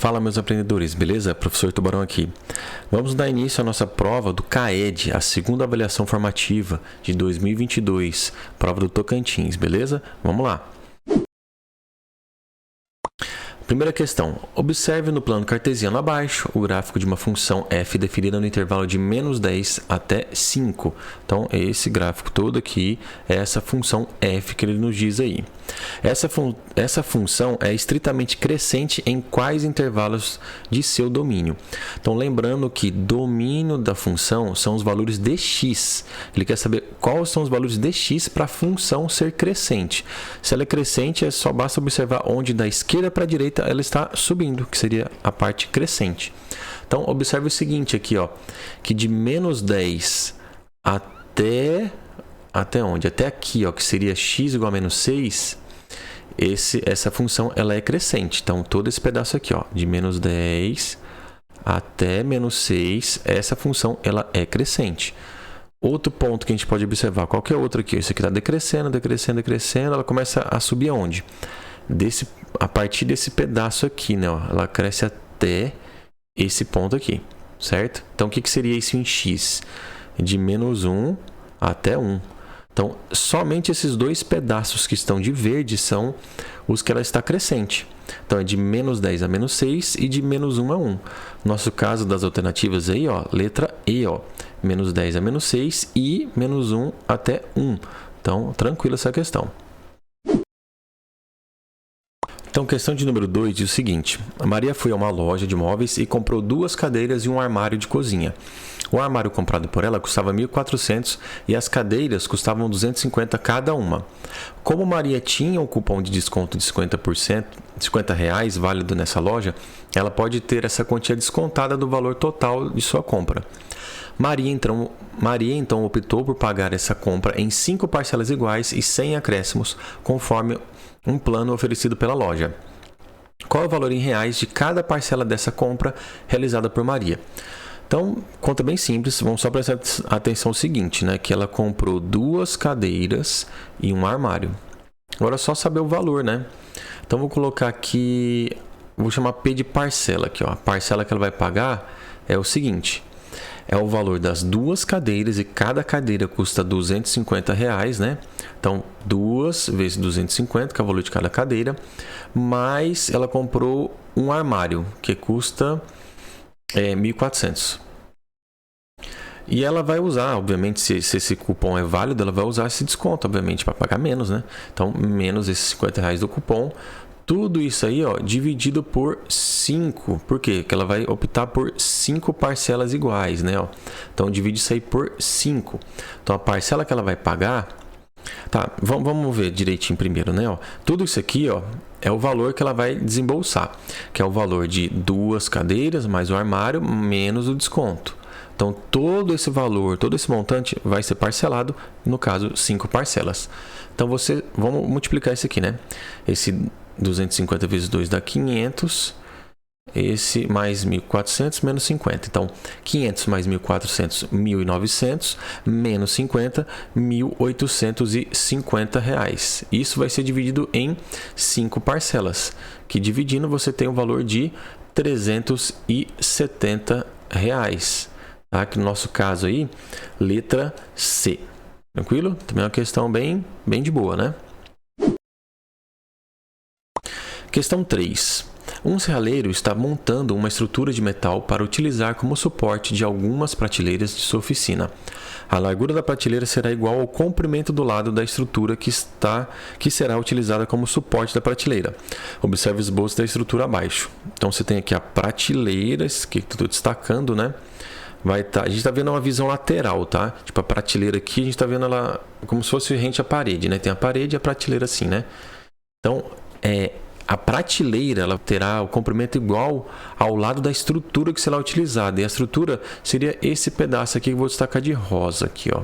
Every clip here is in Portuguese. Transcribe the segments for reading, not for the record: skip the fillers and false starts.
Fala, meus aprendedores, beleza? Professor Tubarão aqui. Vamos dar início à nossa prova do CAED, a segunda avaliação formativa de 2022, prova do Tocantins, beleza? Vamos lá. Primeira questão. Observe no plano cartesiano abaixo o gráfico de uma função f definida no intervalo de menos 10 até 5. Então, esse gráfico todo aqui é essa função f que ele nos diz aí. Essa função é estritamente crescente em quais intervalos de seu domínio? Então, lembrando que domínio da função são os valores de x. Ele quer saber quais são os valores de x para a função ser crescente. Se ela é crescente, só basta observar onde da esquerda para a direita ela está subindo, que seria a parte crescente. Então, observe o seguinte aqui, ó, que de menos 10 até onde? Até aqui, ó, que seria x igual a menos 6, essa função ela é crescente. Então, todo esse pedaço aqui, ó, de menos 10 até menos 6, essa função ela é crescente. Outro ponto que a gente pode observar, qualquer outro aqui, isso aqui está decrescendo, decrescendo, decrescendo, ela começa a subir aonde? A partir desse pedaço aqui, né? Ó, ela cresce até esse ponto aqui, certo? Então, o que seria isso em x? De menos 1 até 1. Então, somente esses dois pedaços que estão de verde são os que ela está crescente. Então, é de menos 10 a menos 6 e de menos 1 a 1. Nosso caso das alternativas aí, ó, letra E, ó, menos 10 a menos 6 e menos 1 até 1. Então, tranquilo essa questão. Então, questão de número 2 diz o seguinte. A Maria foi a uma loja de móveis e comprou 2 cadeiras e um armário de cozinha. O armário comprado por ela custava 1.400 e as cadeiras custavam 250 cada uma. Como Maria tinha um cupom de desconto de 50%, R$50 válido nessa loja, ela pode ter essa quantia descontada do valor total de sua compra. Maria então optou por pagar essa compra em 5 parcelas iguais e sem acréscimos, conforme um plano oferecido pela loja. Qual é o valor em reais de cada parcela dessa compra realizada por Maria? Então, conta bem simples, vamos só prestar atenção ao seguinte, né? Que ela comprou 2 cadeiras e um armário. Agora é só saber o valor, né? Então, vou colocar aqui, vou chamar P de parcela aqui, ó. A parcela que ela vai pagar é o seguinte. É o valor das 2 cadeiras e cada cadeira custa R$250, né? Então, 2 vezes 250, que é o valor de cada cadeira, mais ela comprou um armário, que custa 1.400. E ela vai usar, obviamente, se esse cupom é válido, ela vai usar esse desconto, obviamente, para pagar menos, né? Então, menos esses R$50 do cupom. Tudo isso aí, ó, dividido por 5. Por quê? Porque ela vai optar por 5 parcelas iguais, né? Ó. Então, divide isso aí por 5. Então, a parcela que ela vai pagar... Tá, vamos ver direitinho primeiro, né? Ó. Tudo isso aqui, ó, é o valor que ela vai desembolsar. Que é o valor de 2 cadeiras, mais o armário, menos o desconto. Então, todo esse valor, todo esse montante vai ser parcelado, no caso, 5 parcelas. Então, vamos multiplicar isso aqui, né? Esse 250 vezes 2 dá 500. Esse mais 1.400 menos 50. Então, 500 mais 1.400, 1.900, menos 50, R$1.850. Isso vai ser dividido em 5 parcelas, que dividindo você tem o valor de R$370. Tá? Que no nosso caso aí, letra C. Tranquilo? Também é uma questão bem de boa, né? Questão 3. Um serralheiro está montando uma estrutura de metal para utilizar como suporte de algumas prateleiras de sua oficina. A largura da prateleira será igual ao comprimento do lado da estrutura que será utilizada como suporte da prateleira. Observe o esboço da estrutura abaixo. Então, você tem aqui a prateleira, que estou destacando, né? A gente está vendo uma visão lateral, tá? Tipo, a prateleira aqui, a gente está vendo ela como se fosse rente à parede, né? Tem a parede e a prateleira assim, né? Então, a prateleira ela terá o comprimento igual ao lado da estrutura que será utilizada. E a estrutura seria esse pedaço aqui que eu vou destacar de rosa aqui, ó.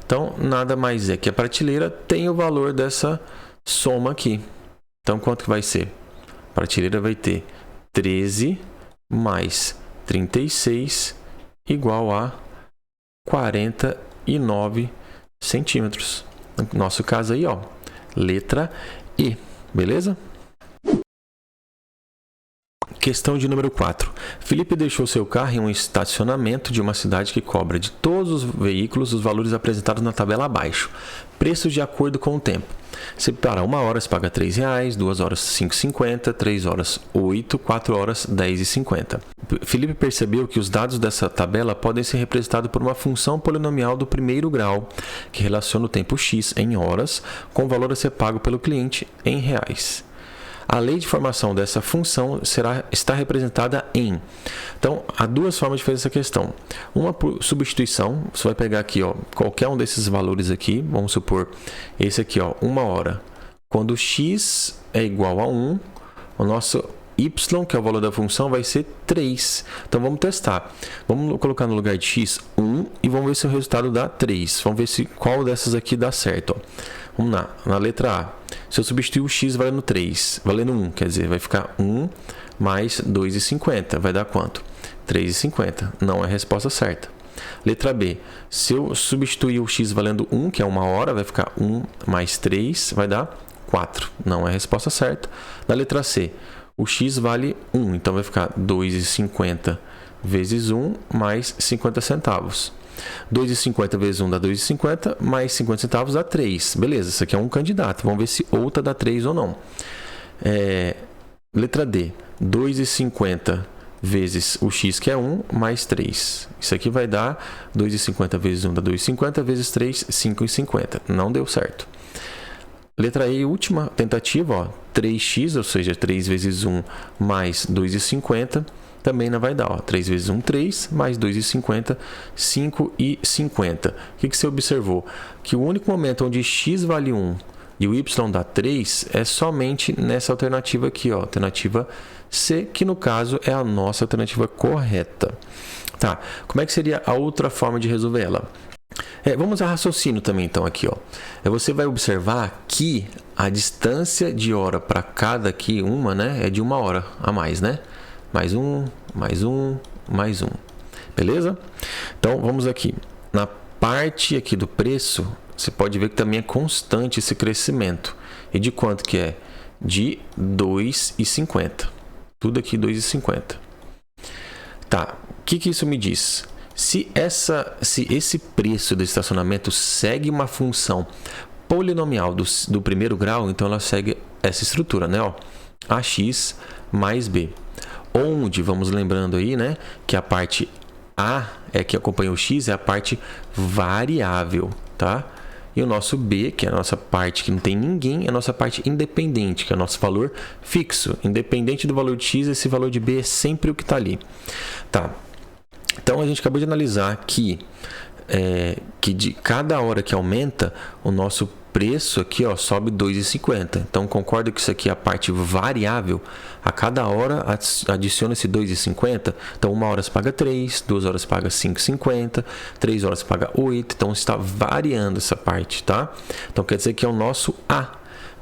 Então, nada mais é que a prateleira tem o valor dessa soma aqui. Então, quanto que vai ser? A prateleira vai ter 13 mais 36 igual a 49 centímetros. No nosso caso aí, ó, letra E. Beleza? Questão de número 4. Felipe deixou seu carro em um estacionamento de uma cidade que cobra de todos os veículos os valores apresentados na tabela abaixo. Preços de acordo com o tempo. Se para 1 hora se paga R$ 3,00, 2 horas R$ 5,50, 3 horas R$ 8, 4 horas R$ 10,50. Felipe percebeu que os dados dessa tabela podem ser representados por uma função polinomial do primeiro grau, que relaciona o tempo x em horas com o valor a ser pago pelo cliente em reais. A lei de formação dessa função está representada em... Então, há duas formas de fazer essa questão. Uma por substituição, você vai pegar aqui, ó, qualquer um desses valores aqui, vamos supor, esse aqui, ó, 1 hora. Quando x é igual a 1, o nosso y, que é o valor da função, vai ser 3. Então, vamos testar. Vamos colocar no lugar de x 1 e vamos ver se o resultado dá 3. Vamos ver qual dessas aqui dá certo, ó. Vamos lá, na letra A. Se eu substituir o x valendo 3, valendo 1, quer dizer, vai ficar 1 mais 2,50. Vai dar quanto? 3,50. Não é a resposta certa. Letra B. Se eu substituir o x valendo 1, que é 1 hora, vai ficar 1 mais 3, vai dar 4. Não é a resposta certa. Na letra C, o x vale 1, então vai ficar 2,50 vezes 1 mais 50 centavos. 2,50 vezes 1 dá 2,50, mais 50 centavos dá 3. Beleza, isso aqui é um candidato. Vamos ver se outra dá 3 ou não. Letra D. 2,50 vezes o x, que é 1, mais 3. Isso aqui vai dar 2,50 vezes 1 dá 2,50, vezes 3, 5,50. Não deu certo. Letra E, última tentativa, ó, 3x, ou seja, 3 vezes 1 mais 2,50. Também não vai dar, ó, 3 vezes 1, 3, mais 2,50, 5,50. O que você observou? Que o único momento onde x vale 1 e o y dá 3 é somente nessa alternativa aqui, ó, alternativa C, que no caso é a nossa alternativa correta. Tá, como é que seria a outra forma de resolver ela? Vamos a raciocínio também, então, aqui, ó. Você vai observar que a distância de hora para cada aqui, né, é de 1 hora a mais, né? Mais um, mais um, mais um. Beleza? Então, vamos aqui. Na parte aqui do preço, você pode ver que também é constante esse crescimento. E de quanto que é? De 2,50. Tudo aqui 2,50. Tá. O que isso me diz? Se esse preço do estacionamento segue uma função polinomial do primeiro grau, então ela segue essa estrutura, né? Ó, AX mais B. Onde, vamos lembrando aí, né, que a parte A é que acompanha o X, é a parte variável, tá? E o nosso B, que é a nossa parte que não tem ninguém, é a nossa parte independente, que é o nosso valor fixo. Independente do valor de X, esse valor de B é sempre o que está ali. Tá. Então, a gente acabou de analisar que de cada hora que aumenta, o nosso preço aqui, ó, sobe 2,50. Então, concorda que isso aqui é a parte variável? A cada hora adiciona esse 2,50. Então, 1 hora se paga 3, 2 horas se paga 5,50, 3 horas se paga 8. Então, está variando essa parte, tá? Então, quer dizer que é o nosso A.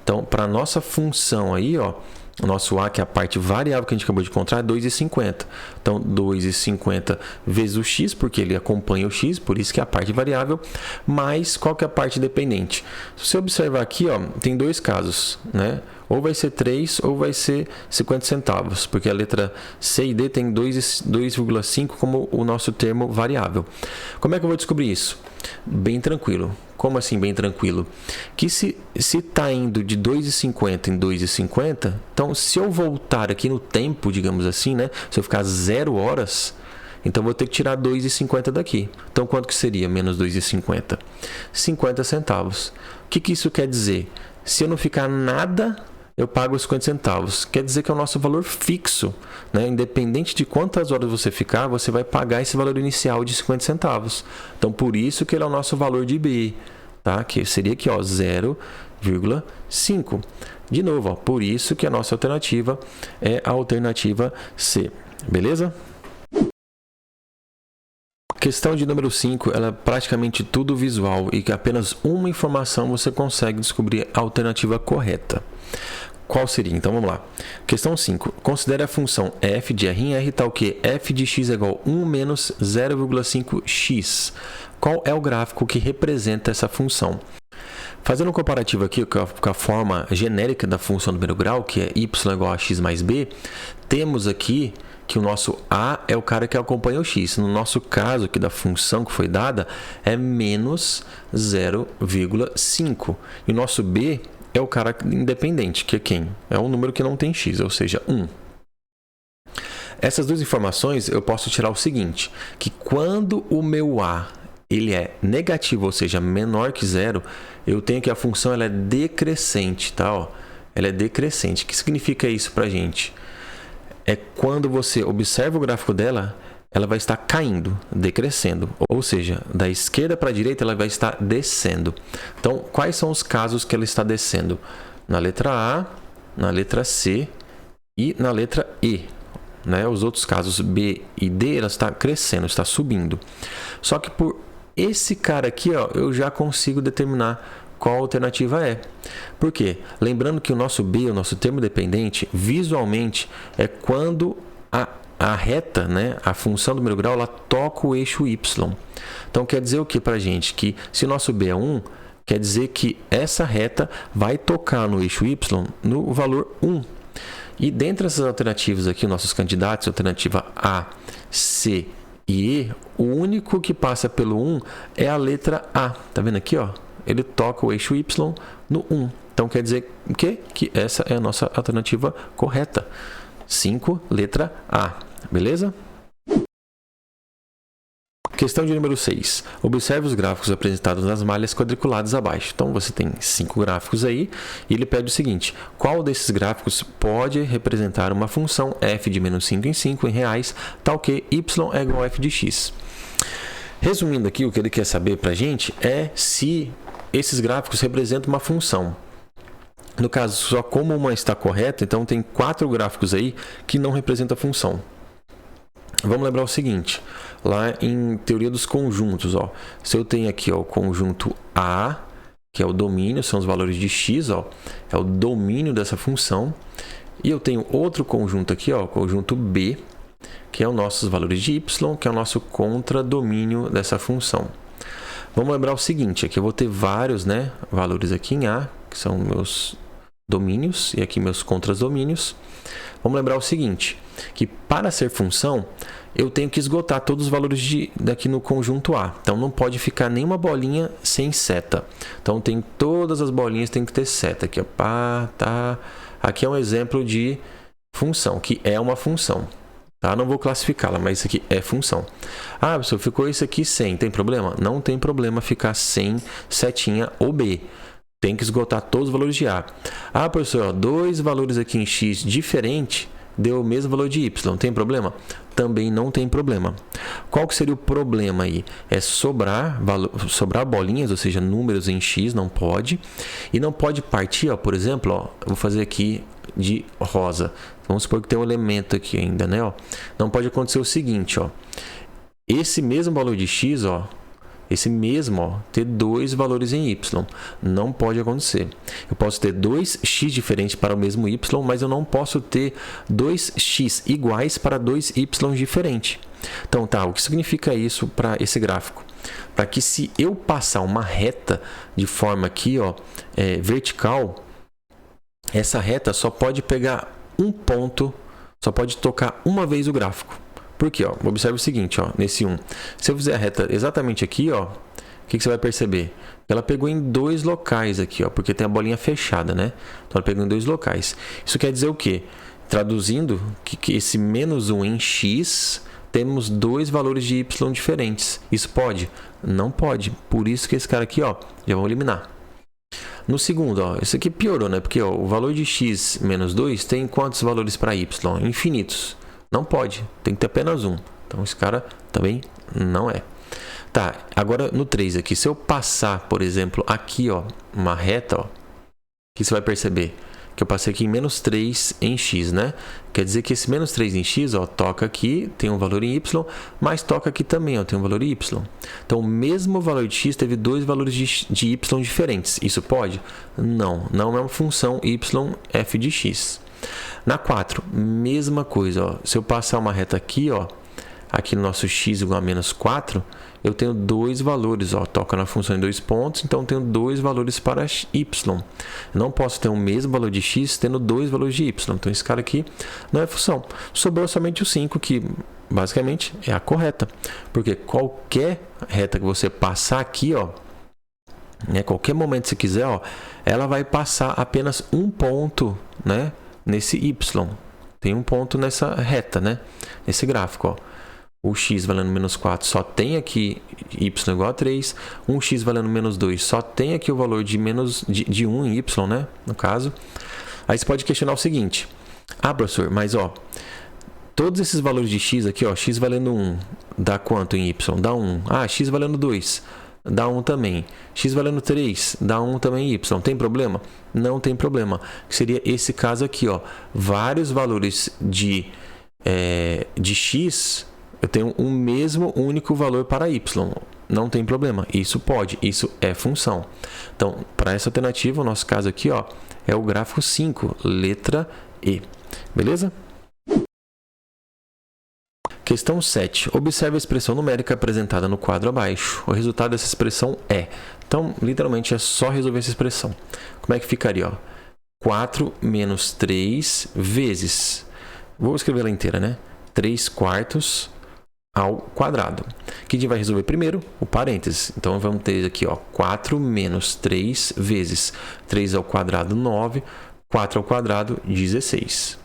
Então, para a nossa função aí, ó, o nosso A, que é a parte variável que a gente acabou de encontrar, é 2,50. Então, 2,50 vezes o x, porque ele acompanha o x, por isso que é a parte variável, mais qual que é a parte dependente. Se você observar aqui, ó, tem dois casos, né? Ou vai ser 3 ou vai ser 50 centavos, porque a letra C e D tem 2,5 como o nosso termo variável. Como é que eu vou descobrir isso? Bem tranquilo. Como assim bem tranquilo? Que se está indo de 2,50 em 2,50, então se eu voltar aqui no tempo, digamos assim, né? Se eu ficar 0 horas, então vou ter que tirar 2,50 daqui. Então quanto que seria menos 2,50? 50 centavos. O que isso quer dizer? Se eu não ficar nada, eu pago os 50 centavos. Quer dizer que é o nosso valor fixo, né? Independente de quantas horas você ficar, você vai pagar esse valor inicial de 50 centavos. Então, por isso que ele é o nosso valor de B, tá? Que seria aqui, ó, 0,5. De novo, ó, por isso que a nossa alternativa é a alternativa C. Beleza? Questão de número 5, ela é praticamente tudo visual e que apenas uma informação você consegue descobrir a alternativa correta. Qual seria? Então vamos lá. Questão 5. Considere a função f de r em r tal que f de x é igual a 1 menos 0,5x. Qual é o gráfico que representa essa função? Fazendo um comparativo aqui com a forma genérica da função do primeiro grau, que é y igual a x mais b, temos aqui que o nosso a é o cara que acompanha o x. No nosso caso aqui da função que foi dada, é menos 0,5. E o nosso b é o cara independente, que é quem? É um número que não tem x, ou seja, 1. Essas duas informações eu posso tirar o seguinte, que quando o meu a ele é negativo, ou seja, menor que zero, eu tenho que a função ela é decrescente, tá? Ó, ela é decrescente. O que significa isso para a gente? É quando você observa o gráfico dela, ela vai estar caindo, decrescendo. Ou seja, da esquerda para a direita, ela vai estar descendo. Então, quais são os casos que ela está descendo? Na letra A, na letra C e na letra E. Né? Os outros casos B e D, ela está crescendo, está subindo. Só que por esse cara aqui, ó, eu já consigo determinar qual a alternativa é. Por quê? Lembrando que o nosso B, o nosso termo dependente, visualmente é quando a reta, né, a função do primeiro grau, ela toca o eixo Y. Então, quer dizer o que para a gente? Que se o nosso B é 1, quer dizer que essa reta vai tocar no eixo Y no valor 1. E dentre essas alternativas aqui, nossos candidatos, alternativa A, C e E, o único que passa pelo 1 é a letra A. Tá vendo aqui, ó? Ele toca o eixo Y no 1. Então, quer dizer o quê? Que essa é a nossa alternativa correta. 5, letra A. Beleza? Questão de número 6. Observe os gráficos apresentados nas malhas quadriculadas abaixo. Então, você tem 5 gráficos aí e ele pede o seguinte. Qual desses gráficos pode representar uma função f de menos 5 em 5 em reais, tal que y é igual a f de x? Resumindo aqui, o que ele quer saber para a gente é se esses gráficos representam uma função. No caso, só como uma está correta, então tem 4 gráficos aí que não representam a função. Vamos lembrar o seguinte, lá em teoria dos conjuntos, ó, se eu tenho aqui ó, o conjunto A, que é o domínio, são os valores de x, ó, é o domínio dessa função, e eu tenho outro conjunto aqui, ó, o conjunto B, que é os nossos valores de y, que é o nosso contradomínio dessa função. Vamos lembrar o seguinte, aqui eu vou ter vários, né, valores aqui em A, que são meus domínios, e aqui meus contradomínios. Vamos lembrar o seguinte, que para ser função, eu tenho que esgotar todos os valores daqui no conjunto A. Então, não pode ficar nenhuma bolinha sem seta. Então, tem todas as bolinhas tem que ter seta. Aqui, ó, pá, tá. Aqui é um exemplo de função, que é uma função. Tá? Não vou classificá-la, mas isso aqui é função. Ah, professor, ficou isso aqui sem. Tem problema? Não tem problema ficar sem setinha ou B. Tem que esgotar todos os valores de A. Ah, professor, ó, 2 valores aqui em x diferente deu o mesmo valor de y. Tem problema? Também não tem problema. Qual que seria o problema aí? É sobrar bolinhas, ou seja, números em x, não pode. E não pode partir, ó, por exemplo, ó, eu vou fazer aqui de rosa. Vamos supor que tem um elemento aqui ainda, né? Ó. Não pode acontecer o seguinte, ó. Esse mesmo valor de x, ó, esse mesmo, ó, ter 2 valores em y. Não pode acontecer. Eu posso ter 2x diferentes para o mesmo y, mas eu não posso ter 2x iguais para 2y diferentes. Então, tá, o que significa isso para esse gráfico? Para que se eu passar uma reta de forma aqui, ó, vertical, essa reta só pode pegar um ponto, só pode tocar uma vez o gráfico. Por quê? Ó? Observe o seguinte, ó, nesse 1. Se eu fizer a reta exatamente aqui, ó, o que você vai perceber? Ela pegou em 2 locais aqui, ó, porque tem a bolinha fechada, né? Então, ela pegou em 2 locais. Isso quer dizer o quê? Traduzindo, que esse menos 1 em x, temos 2 valores de y diferentes. Isso pode? Não pode. Por isso que esse cara aqui, ó, já vamos eliminar. No segundo, ó, isso aqui piorou, né? Porque ó, o valor de x menos 2 tem quantos valores para y? Infinitos. Não pode, tem que ter apenas um. Então, esse cara também não é. Tá, agora no 3 aqui, se eu passar, por exemplo, aqui, ó, uma reta, ó, o que você vai perceber? Que eu passei aqui em menos 3 em x, né? Quer dizer que esse menos 3 em x, ó, toca aqui, tem um valor em y, mas toca aqui também, ó, tem um valor em y. Então, o mesmo valor de x teve 2 valores de y diferentes. Isso pode? Não, não é uma função y f de x. Na 4, mesma coisa, ó. Se eu passar uma reta aqui, ó, aqui no nosso x igual a menos 4, eu tenho dois valores, ó, toca na função em 2 pontos, então eu tenho dois valores para y. Eu não posso ter o mesmo valor de x tendo dois valores de y, então esse cara aqui não é função. Sobrou somente o 5, que basicamente é a correta, porque qualquer reta que você passar aqui, ó, né, qualquer momento que você quiser, ó, ela vai passar apenas um ponto, né, nesse y. Tem um ponto nessa reta, né, nesse gráfico, ó. O x valendo menos 4 só tem aqui y igual a 3. Um x valendo menos 2 só tem aqui o valor de 1 em y, né, no caso. Aí você pode questionar o seguinte: ah, professor, mas ó, todos esses valores de x aqui, ó, x valendo 1 dá quanto em y? Dá 1. Ah, x valendo 2 dá 1 também. X valendo 3 dá 1 também em y. Tem problema? Não tem problema. Seria esse caso aqui, ó. Vários valores de x, eu tenho um mesmo único valor para y. Não tem problema. Isso pode. Isso é função. Então, para essa alternativa, o nosso caso aqui, ó, é o gráfico 5, letra E. Beleza? Questão 7. Observe a expressão numérica apresentada no quadro abaixo. O resultado dessa expressão é... Então, literalmente, é só resolver essa expressão. Como é que ficaria? Ó? 4 menos 3 vezes... Vou escrever ela inteira, né? 3 quartos ao quadrado. O que a gente vai resolver primeiro? O parênteses. Então, vamos ter aqui, ó, 4 menos 3 vezes 3 ao quadrado, 9. 4 ao quadrado, 16.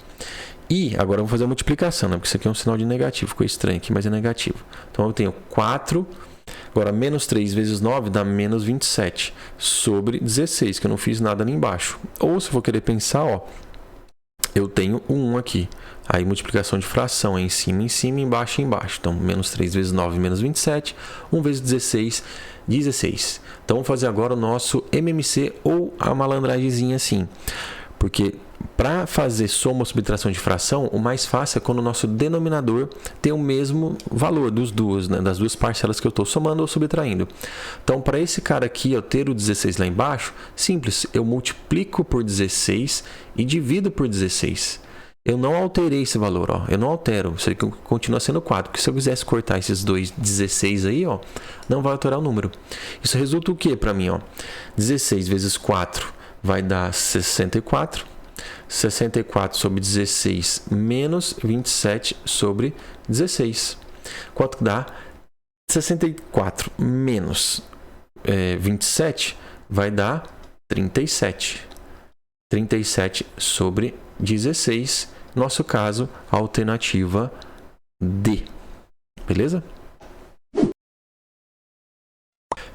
E agora eu vou fazer a multiplicação, né? Porque isso aqui é um sinal de negativo. Ficou estranho aqui, mas é negativo. Então, eu tenho 4... Agora, menos 3 vezes 9 dá menos 27 sobre 16, que eu não fiz nada ali embaixo. Ou, se for querer pensar, ó, eu tenho o 1 aqui. Aí, multiplicação de fração é em cima, embaixo e embaixo. Então, menos 3 vezes 9, menos 27. 1 vezes 16, 16. Então, vamos fazer agora o nosso MMC ou a malandragemzinha assim. Porque para fazer soma ou subtração de fração, o mais fácil é quando o nosso denominador tem o mesmo valor das duas parcelas que eu estou somando ou subtraindo. Então, para esse cara aqui, eu ter o 16 lá embaixo, simples, eu multiplico por 16 e divido por 16. Eu não alterei esse valor, ó. Eu não altero, isso aqui continua sendo 4, porque se eu quisesse cortar esses dois 16 aí, ó, não vai alterar o número. Isso resulta o que para mim, ó? 16 vezes 4 vai dar 64. 64 sobre 16 menos 27 sobre 16. Quanto dá? 64 menos 27 vai dar 37. 37 sobre 16. Nosso caso, alternativa D. Beleza?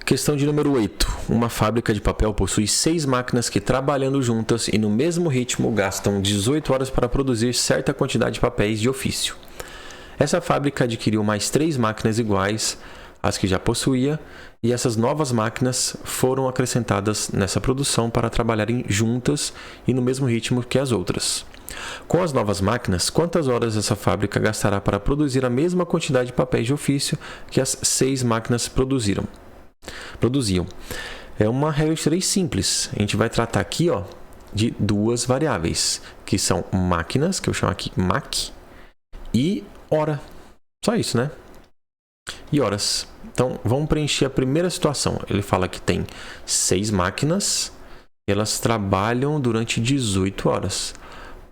Questão de número 8. Uma fábrica de papel possui 6 máquinas que, trabalhando juntas e no mesmo ritmo, gastam 18 horas para produzir certa quantidade de papéis de ofício. Essa fábrica adquiriu mais 3 máquinas iguais às que já possuía, e essas novas máquinas foram acrescentadas nessa produção para trabalharem juntas e no mesmo ritmo que as outras. Com as novas máquinas, quantas horas essa fábrica gastará para produzir a mesma quantidade de papéis de ofício que as 6 máquinas produziam? É uma regra de 3 simples. A gente vai tratar aqui, ó, de duas variáveis, que são máquinas, que eu chamo aqui MAC, e hora. Só isso, né? E horas. Então, vamos preencher a primeira situação. Ele fala que tem 6 máquinas, elas trabalham durante 18 horas.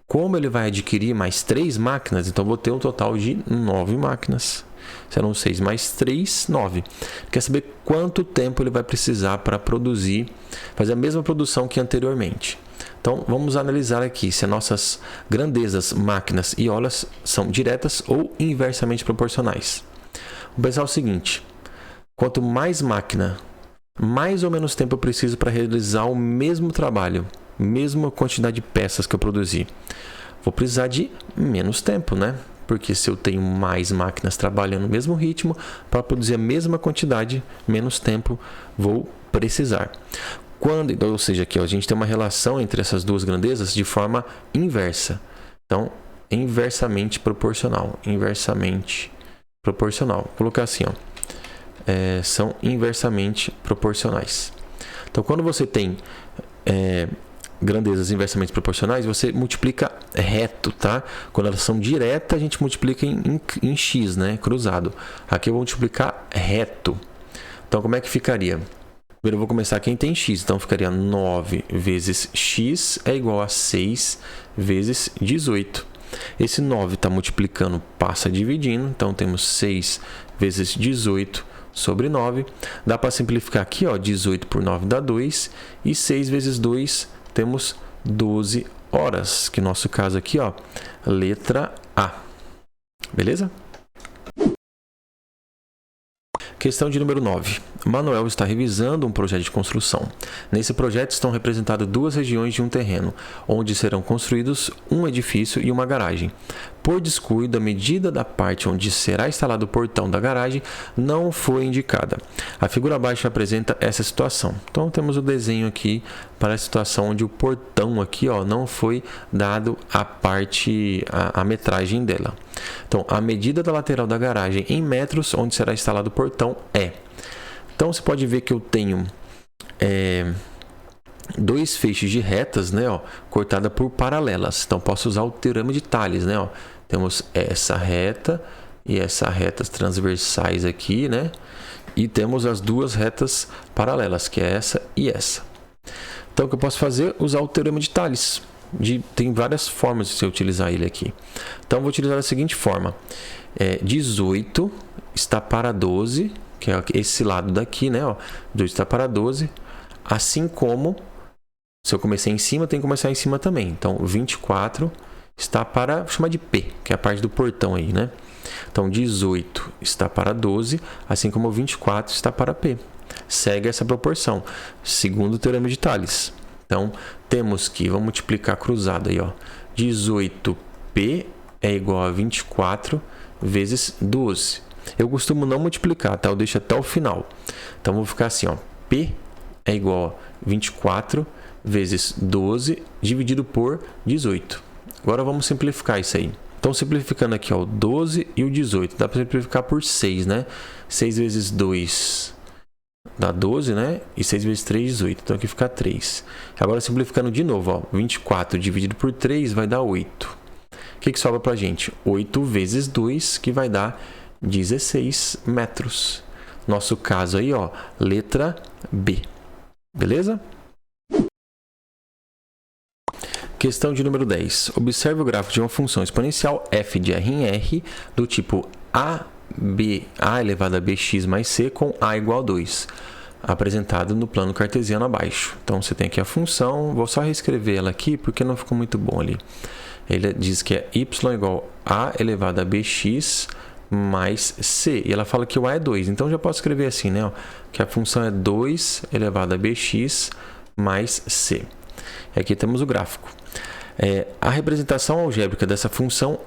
Como ele vai adquirir mais 3 máquinas, então vou ter um total de 9 máquinas. Serão 6 mais 3, 9. Quer saber quanto tempo ele vai precisar para produzir, fazer a mesma produção que anteriormente. Então, vamos analisar aqui se as nossas grandezas, máquinas e horas são diretas ou inversamente proporcionais. Vamos pensar o seguinte: quanto mais máquina, mais ou menos tempo eu preciso para realizar o mesmo trabalho, mesma quantidade de peças que eu produzi. Vou precisar de menos tempo, né? Porque se eu tenho mais máquinas trabalhando no mesmo ritmo, para produzir a mesma quantidade, menos tempo vou precisar. Ou seja, aqui ó, a gente tem uma relação entre essas duas grandezas de forma inversa. Então, inversamente proporcional. Inversamente proporcional. Vou colocar assim, ó. São inversamente proporcionais. Então, quando você tem grandezas inversamente proporcionais, você multiplica reto, tá? Quando elas são diretas, a gente multiplica em x, né? Cruzado. Aqui eu vou multiplicar reto. Então, como é que ficaria? Primeiro eu vou começar quem tem x. Então, ficaria 9 vezes x é igual a 6 vezes 18. Esse 9 está multiplicando, passa dividindo. Então, temos 6 vezes 18 sobre 9. Dá para simplificar aqui, ó, 18 por 9 dá 2. E 6 vezes 2, temos 12 horas. Que no nosso caso aqui, ó, letra A. Beleza? Questão de número 9. Manuel está revisando um projeto de construção. Nesse projeto estão representadas duas regiões de um terreno, onde serão construídos um edifício e uma garagem. Por descuido, a medida da parte onde será instalado o portão da garagem não foi indicada. A figura abaixo apresenta essa situação. Então, temos o desenho aqui para a situação onde o portão aqui, ó, não foi dado a metragem dela. Então, a medida da lateral da garagem em metros onde será instalado o portão é. Então, você pode ver que eu tenho dois feixes de retas, né, ó, cortada por paralelas. Então, posso usar o teorema de Tales, né, ó. Temos essa reta e essa retas transversais aqui, né? E temos as duas retas paralelas, que é essa e essa. Então, o que eu posso fazer? Usar o teorema de Tales. Tem várias formas de você utilizar ele aqui. Então, eu vou utilizar da seguinte forma. 18 está para 12, que é esse lado daqui, né? Ó, 18 está para 12. Assim como, se eu comecei em cima, tem que começar em cima também. Então, 24 está para, vou chamar de P, que é a parte do portão aí, né? Então, 18 está para 12, assim como 24 está para P. Segue essa proporção, segundo o teorema de Tales. Então, temos que, vamos multiplicar cruzado aí, ó. 18P é igual a 24 vezes 12. Eu costumo não multiplicar, tá? Eu deixo até o final. Então, vou ficar assim, ó. P é igual a 24 vezes 12 dividido por 18. Agora, vamos simplificar isso aí. Então, simplificando aqui, ó, o 12 e o 18. Dá para simplificar por 6, né? 6 vezes 2 dá 12, né? E 6 vezes 3, 18. Então, aqui fica 3. Agora, simplificando de novo, ó. 24 dividido por 3 vai dar 8. O que sobra para a gente? 8 vezes 2, que vai dar 16 metros. Nosso caso aí, ó, letra B. Beleza? Questão de número 10. Observe o gráfico de uma função exponencial f de r em r do tipo a elevado a bx mais c com a igual a 2, apresentado no plano cartesiano abaixo. Então, você tem aqui a função, vou só reescrever ela aqui porque não ficou muito bom ali. Ele diz que é y igual a elevado a bx mais c, e ela fala que o a é 2, então já posso escrever assim, né? Ó, que a função é 2 elevado a bx mais c. E aqui temos o gráfico. A representação algébrica dessa função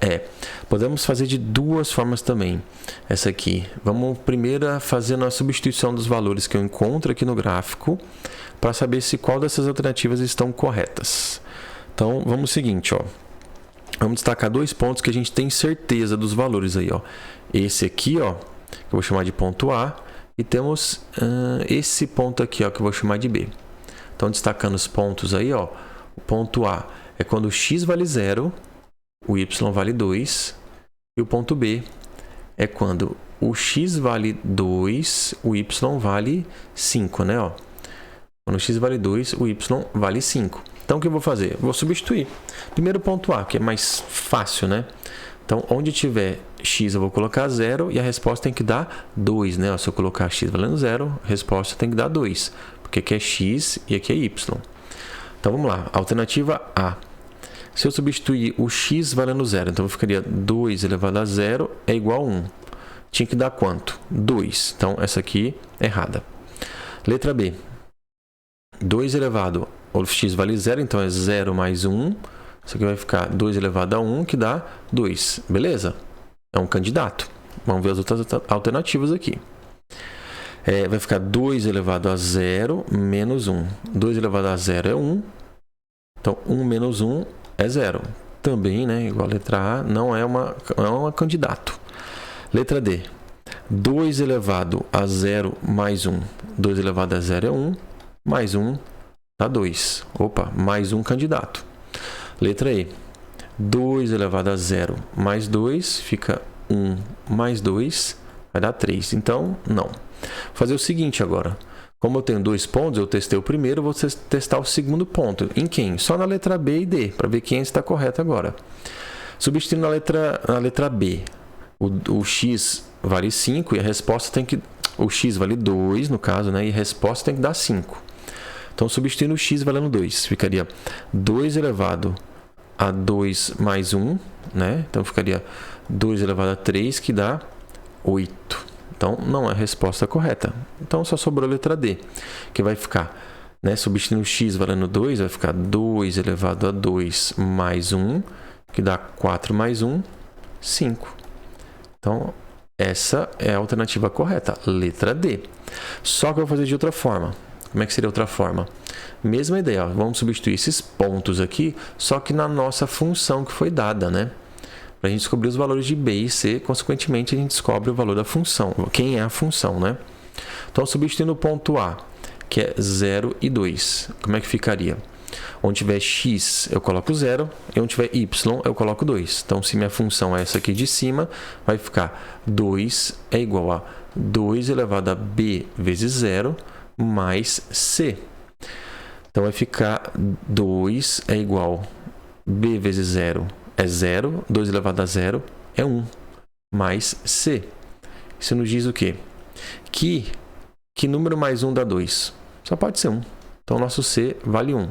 podemos fazer de duas formas também. Essa aqui, vamos primeiro fazer a substituição dos valores que eu encontro aqui no gráfico para saber se qual dessas alternativas estão corretas. Então, vamos ao seguinte, ó. Vamos destacar dois pontos que a gente tem certeza dos valores aí, ó. Esse aqui, ó, que eu vou chamar de ponto A, e temos esse ponto aqui, ó, que eu vou chamar de B. Então, destacando os pontos aí, ó, o ponto A é quando o x vale 0, o y vale 2, e o ponto B é quando o x vale 2, o y vale 5, né, ó. Quando o x vale 2, o y vale 5. Então, o que eu vou fazer? Vou substituir. Primeiro ponto A, que é mais fácil, né? Então, onde tiver x, eu vou colocar 0 e a resposta tem que dar 2, né? Se eu colocar x valendo 0, a resposta tem que dar 2, porque aqui é x e aqui é y. Então, vamos lá. Alternativa A. Se eu substituir o x valendo 0, então ficaria 2 elevado a 0 é igual a 1. Tinha que dar quanto? 2. Então, essa aqui é errada. Letra B. 2 elevado, o x vale 0, então é 0 mais 1. Isso aqui vai ficar 2 elevado a 1, que dá 2. Beleza? É um candidato. Vamos ver as outras alternativas aqui. Vai ficar 2 elevado a 0 menos 1. 2 elevado a 0 é 1. Então, 1 menos 1 é 0. Também, né, igual a letra A, não é uma candidato. Letra D. 2 elevado a 0 mais 1. 2 elevado a 0 é 1. Mais 1 dá 2. Opa, mais um candidato. Letra E. 2 elevado a 0 mais 2 fica 1 mais 2 vai dar 3. Então, não. Vou fazer o seguinte agora. Como eu tenho 2 pontos, eu testei o primeiro, vou testar o segundo ponto. Em quem? Só na letra B e D, para ver quem está correto agora. Substituindo na letra B, o x vale 5 e a resposta tem que... O x vale 2, no caso, né? E a resposta tem que dar 5. Então, substituindo o x valendo 2, ficaria 2 elevado a 2 mais 1, né? Então, ficaria 2 elevado a 3, que dá 8. Então, não é a resposta correta. Então, só sobrou a letra D, que vai ficar, né? Substituindo o x valendo 2, vai ficar 2 elevado a 2 mais 1, que dá 4 mais 1, 5. Então, essa é a alternativa correta, letra D. Só que eu vou fazer de outra forma. Como é que seria outra forma? Mesma ideia, ó. Vamos substituir esses pontos aqui, só que na nossa função que foi dada, né? Para a gente descobrir os valores de B e C, consequentemente a gente descobre o valor da função, quem é a função, né? Então, substituindo o ponto A, que é 0 e 2, como é que ficaria? Onde tiver x, eu coloco 0, e onde tiver y, eu coloco 2. Então, se minha função é essa aqui de cima, vai ficar 2 é igual a 2 elevado a b vezes 0 mais c. Então, vai ficar 2 é igual a b vezes 0 é 0, 2 elevado a 0 é 1, mais c. Isso nos diz o quê? Que número mais 1 dá 2? Só pode ser 1. Então, o nosso c vale 1.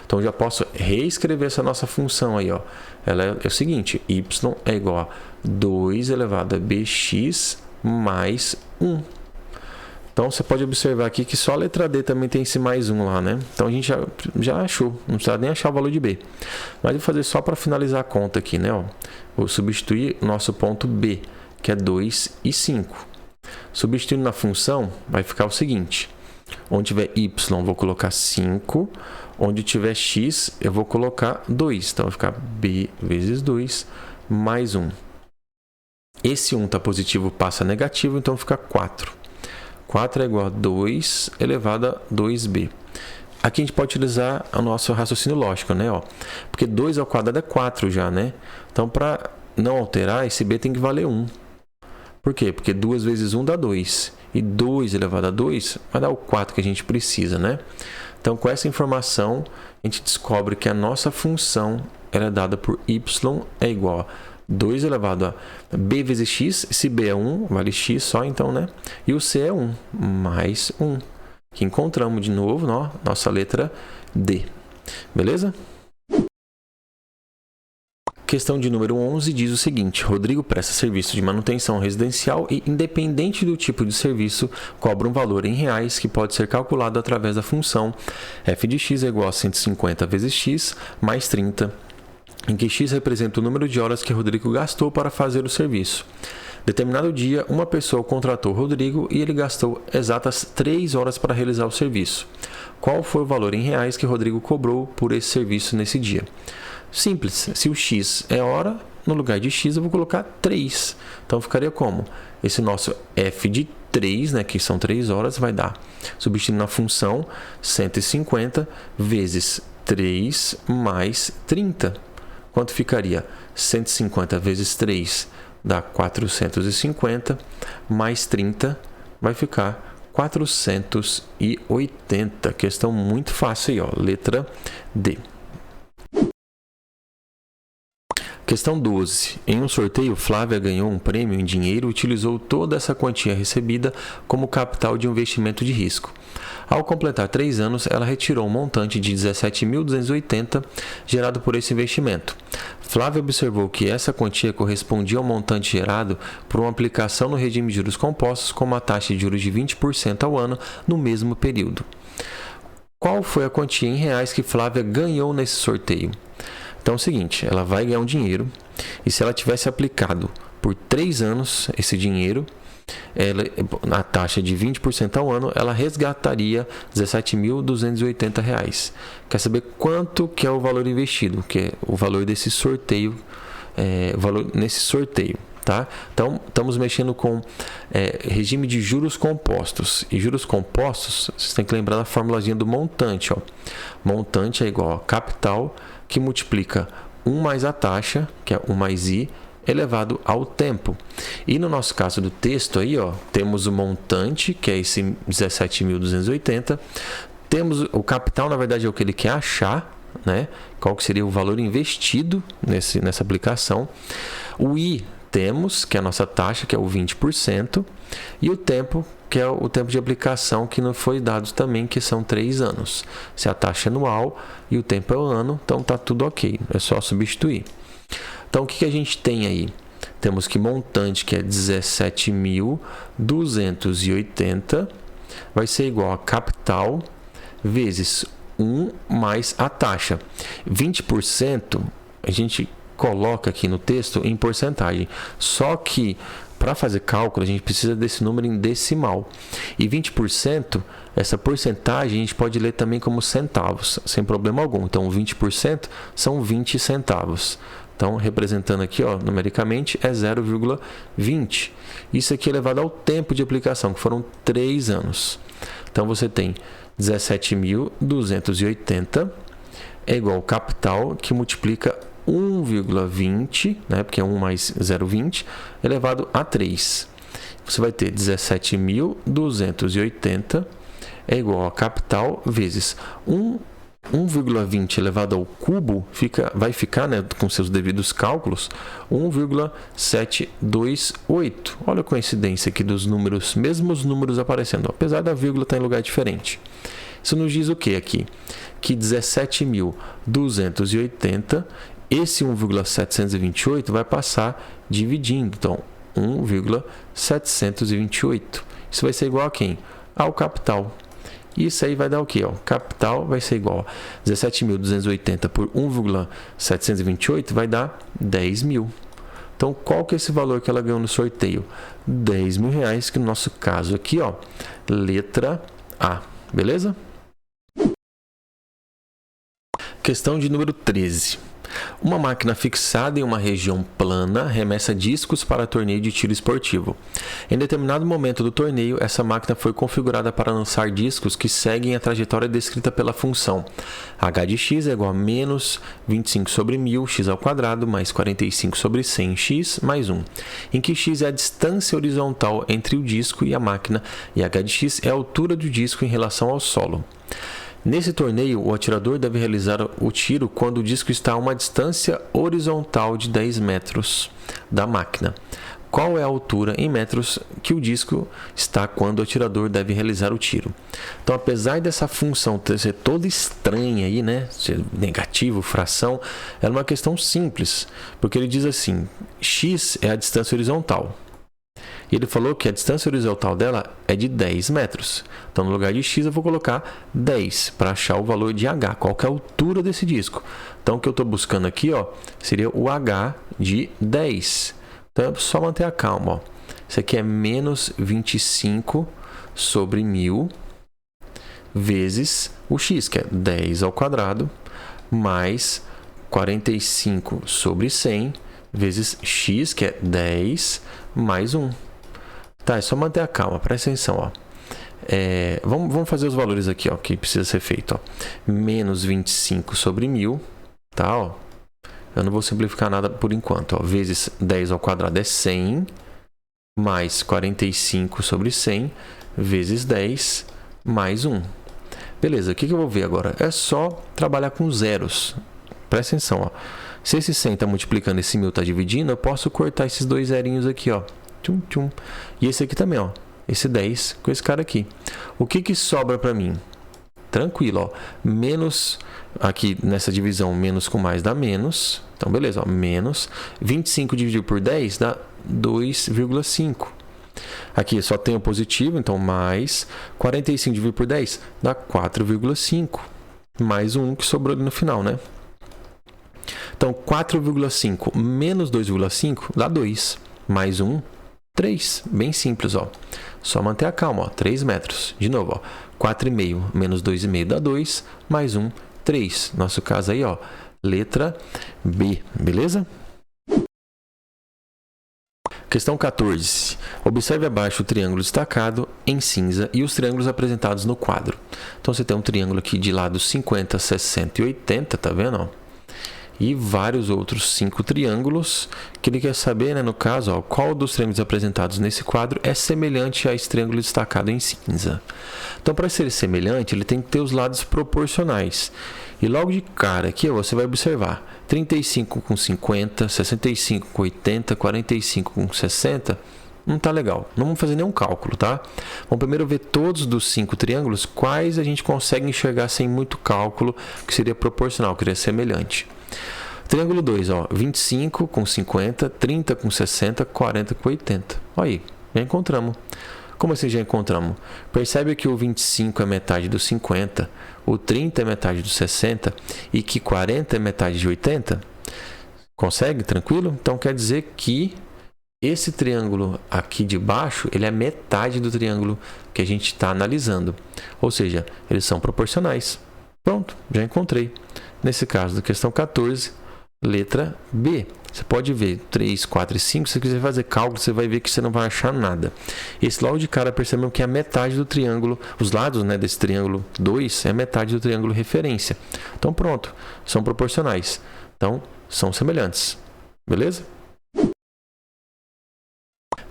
Então, eu já posso reescrever essa nossa função aí, ó. Ela é o seguinte, y é igual a 2 elevado a bx mais 1. Então, você pode observar aqui que só a letra D também tem esse mais 1 lá, né? Então, a gente já achou. Não precisa nem achar o valor de B. Mas eu vou fazer só para finalizar a conta aqui, né? Ó, vou substituir o nosso ponto B, que é 2 e 5. Substituindo na função, vai ficar o seguinte. Onde tiver y, vou colocar 5. Onde tiver x, eu vou colocar 2. Então, vai ficar b vezes 2 mais 1. Esse 1 está positivo, passa negativo, então fica 4. 4 é igual a 2 elevado a 2b. Aqui a gente pode utilizar o nosso raciocínio lógico, né? Ó, porque 2 ao quadrado é 4 já, né? Então, para não alterar, esse b tem que valer 1. Por quê? Porque 2 vezes 1 dá 2. E 2 elevado a 2 vai dar o 4 que a gente precisa, né? Então, com essa informação, a gente descobre que a nossa função ela é dada por y é igual a 2 elevado a b vezes x. Se b é 1, vale x só, então, né? E o c é 1, mais 1. Que encontramos de novo, ó, nossa letra D. Beleza? Questão de número 11 diz o seguinte. Rodrigo presta serviço de manutenção residencial e, independente do tipo de serviço, cobra um valor em reais que pode ser calculado através da função f de x é igual a 150 vezes x mais 30, em que x representa o número de horas que Rodrigo gastou para fazer o serviço. Determinado dia, uma pessoa contratou Rodrigo e ele gastou exatas 3 horas para realizar o serviço. Qual foi o valor em reais que Rodrigo cobrou por esse serviço nesse dia? Simples. Se o x é hora, no lugar de x eu vou colocar 3. Então, ficaria como? Esse nosso f de 3, né, que são 3 horas, vai dar, substituindo na função, 150 vezes 3 mais 30. Quanto ficaria? 150 vezes 3 dá 450, mais 30 vai ficar 480. Questão muito fácil aí, ó, letra D. Questão 12. Em um sorteio, Flávia ganhou um prêmio em dinheiro e utilizou toda essa quantia recebida como capital de investimento de risco. Ao completar 3 anos, ela retirou um montante de 17.280 gerado por esse investimento. Flávia observou que essa quantia correspondia ao montante gerado por uma aplicação no regime de juros compostos com uma taxa de juros de 20% ao ano no mesmo período. Qual foi a quantia em reais que Flávia ganhou nesse sorteio? Então é o seguinte, ela vai ganhar um dinheiro e se ela tivesse aplicado por 3 anos esse dinheiro, na taxa de 20% ao ano, ela resgataria R$ 17.280. Quer saber quanto que é o valor investido, que é o valor desse sorteio, nesse sorteio. tá? Então, estamos mexendo com regime de juros compostos. E juros compostos, vocês têm que lembrar da formulazinha do montante, ó. Montante é igual a capital que multiplica 1 mais a taxa, que é 1 mais i, elevado ao tempo. E no nosso caso do texto aí, ó, temos o montante, que é esse 17.280. Temos o capital, na verdade, é o que ele quer achar, né? Qual que seria o valor investido nessa aplicação. O i temos, que é a nossa taxa, que é o 20%. E o tempo, que é o tempo de aplicação, que não foi dado também, que são 3 anos. Se a taxa é anual e o tempo é o ano, então tá tudo ok. É só substituir. Então, o que a gente tem aí? Temos que montante, que é 17.280, vai ser igual a capital vezes 1 mais a taxa. 20% a gente coloca aqui no texto em porcentagem. Só que para fazer cálculo a gente precisa desse número em decimal. E 20%, essa porcentagem a gente pode ler também como centavos, sem problema algum. Então 20% são 20 centavos. Então, representando aqui, ó, numericamente, é 0,20. Isso aqui é elevado ao tempo de aplicação, que foram 3 anos. Então, você tem 17.280 é igual ao capital, que multiplica 1,20, né, porque é 1 mais 0,20, elevado a 3. Você vai ter 17.280 é igual a capital vezes 1,20 elevado ao cubo vai ficar, né, com seus devidos cálculos, 1,728. Olha a coincidência aqui dos números, mesmos números aparecendo, apesar da vírgula estar em lugar diferente. Isso nos diz o que aqui? Que 17.280, esse 1,728 vai passar dividindo. Então, 1,728. Isso vai ser igual a quem? Ao capital. Isso aí vai dar o quê? Ó, capital vai ser igual a 17.280 por 1,728 vai dar 10 mil. Então, qual que é esse valor que ela ganhou no sorteio? 10 mil reais, que no nosso caso aqui, ó, letra A. Beleza? Questão de número 13. Uma máquina fixada em uma região plana arremessa discos para torneio de tiro esportivo. Em determinado momento do torneio, essa máquina foi configurada para lançar discos que seguem a trajetória descrita pela função h de x é igual a menos 25 sobre 1000 x ao quadrado mais 45 sobre 100 x mais 1, em que x é a distância horizontal entre o disco e a máquina e h de x é a altura do disco em relação ao solo. Nesse torneio, o atirador deve realizar o tiro quando o disco está a uma distância horizontal de 10 metros da máquina. Qual é a altura em metros que o disco está quando o atirador deve realizar o tiro? Então, apesar dessa função ser toda estranha aí, né, ser negativo, fração, ela é uma questão simples, porque ele diz assim, x é a distância horizontal. E ele falou que a distância horizontal dela é de 10 metros. Então, no lugar de x, eu vou colocar 10 para achar o valor de h. Qual que é a altura desse disco? Então, o que eu estou buscando aqui, ó, seria o h de 10. Então, é só manter a calma. Ó. Isso aqui é menos 25 sobre 1000 vezes o x, que é 10 ao quadrado, mais 45 sobre 100 vezes x, que é 10, mais 1. Tá, é só manter a calma, presta atenção, ó. Vamos fazer os valores aqui, ó, que precisa ser feito, ó. Menos 25 sobre 1000, tá, ó. Eu não vou simplificar nada por enquanto, ó. Vezes 10 ao quadrado é 100, mais 45 sobre 100, vezes 10, mais 1. Beleza, o que eu vou ver agora? É só trabalhar com zeros. Presta atenção, ó. Se esse 100 está multiplicando e esse 1000 está dividindo, eu posso cortar esses dois zerinhos aqui, ó. Tchum, tchum. E esse aqui também, ó. Esse 10 com esse cara aqui. O que sobra para mim? Tranquilo, ó. Menos, aqui nessa divisão, menos com mais dá menos. Então, beleza, ó. Menos 25 dividido por 10 dá 2,5. Aqui só tem o positivo, então mais 45 dividido por 10 dá 4,5. Mais um que sobrou ali no final, né? Então, 4,5 menos 2,5 dá 2. Mais 1, 3. Bem simples, ó. Só manter a calma, ó. 3 metros. De novo, ó. 4,5 menos 2,5 dá 2. Mais 1, 3. Nosso caso aí, ó. Letra B. Beleza? Questão 14. Observe abaixo o triângulo destacado em cinza e os triângulos apresentados no quadro. Então, você tem um triângulo aqui de lados 50, 60 e 80, tá vendo? Ó? E vários outros 5 triângulos que ele quer saber, né, no caso, ó, qual dos triângulos apresentados nesse quadro é semelhante a esse triângulo destacado em cinza. Então, para ser semelhante, ele tem que ter os lados proporcionais. E logo de cara aqui, ó, você vai observar 35 com 50, 65 com 80, 45 com 60, não tá legal. Não vamos fazer nenhum cálculo, tá? Vamos primeiro ver todos dos 5 triângulos, quais a gente consegue enxergar sem muito cálculo, que seria proporcional, que seria semelhante. Triângulo 2, ó, 25 com 50, 30 com 60, 40 com 80. Olha aí, já encontramos. Como assim já encontramos? Percebe que o 25 é metade do 50, o 30 é metade do 60 e que 40 é metade de 80? Consegue? Tranquilo? Então quer dizer que esse triângulo aqui de baixo, ele é metade do triângulo que a gente está analisando. Ou seja, eles são proporcionais. Pronto, já encontrei. Nesse caso da questão 14, letra B. Você pode ver 3, 4 e 5. Se você quiser fazer cálculo, você vai ver que você não vai achar nada. Esse logo de cara percebeu que é a metade do triângulo, os lados, né, desse triângulo 2 é a metade do triângulo referência. Então pronto, são proporcionais. Então são semelhantes. Beleza?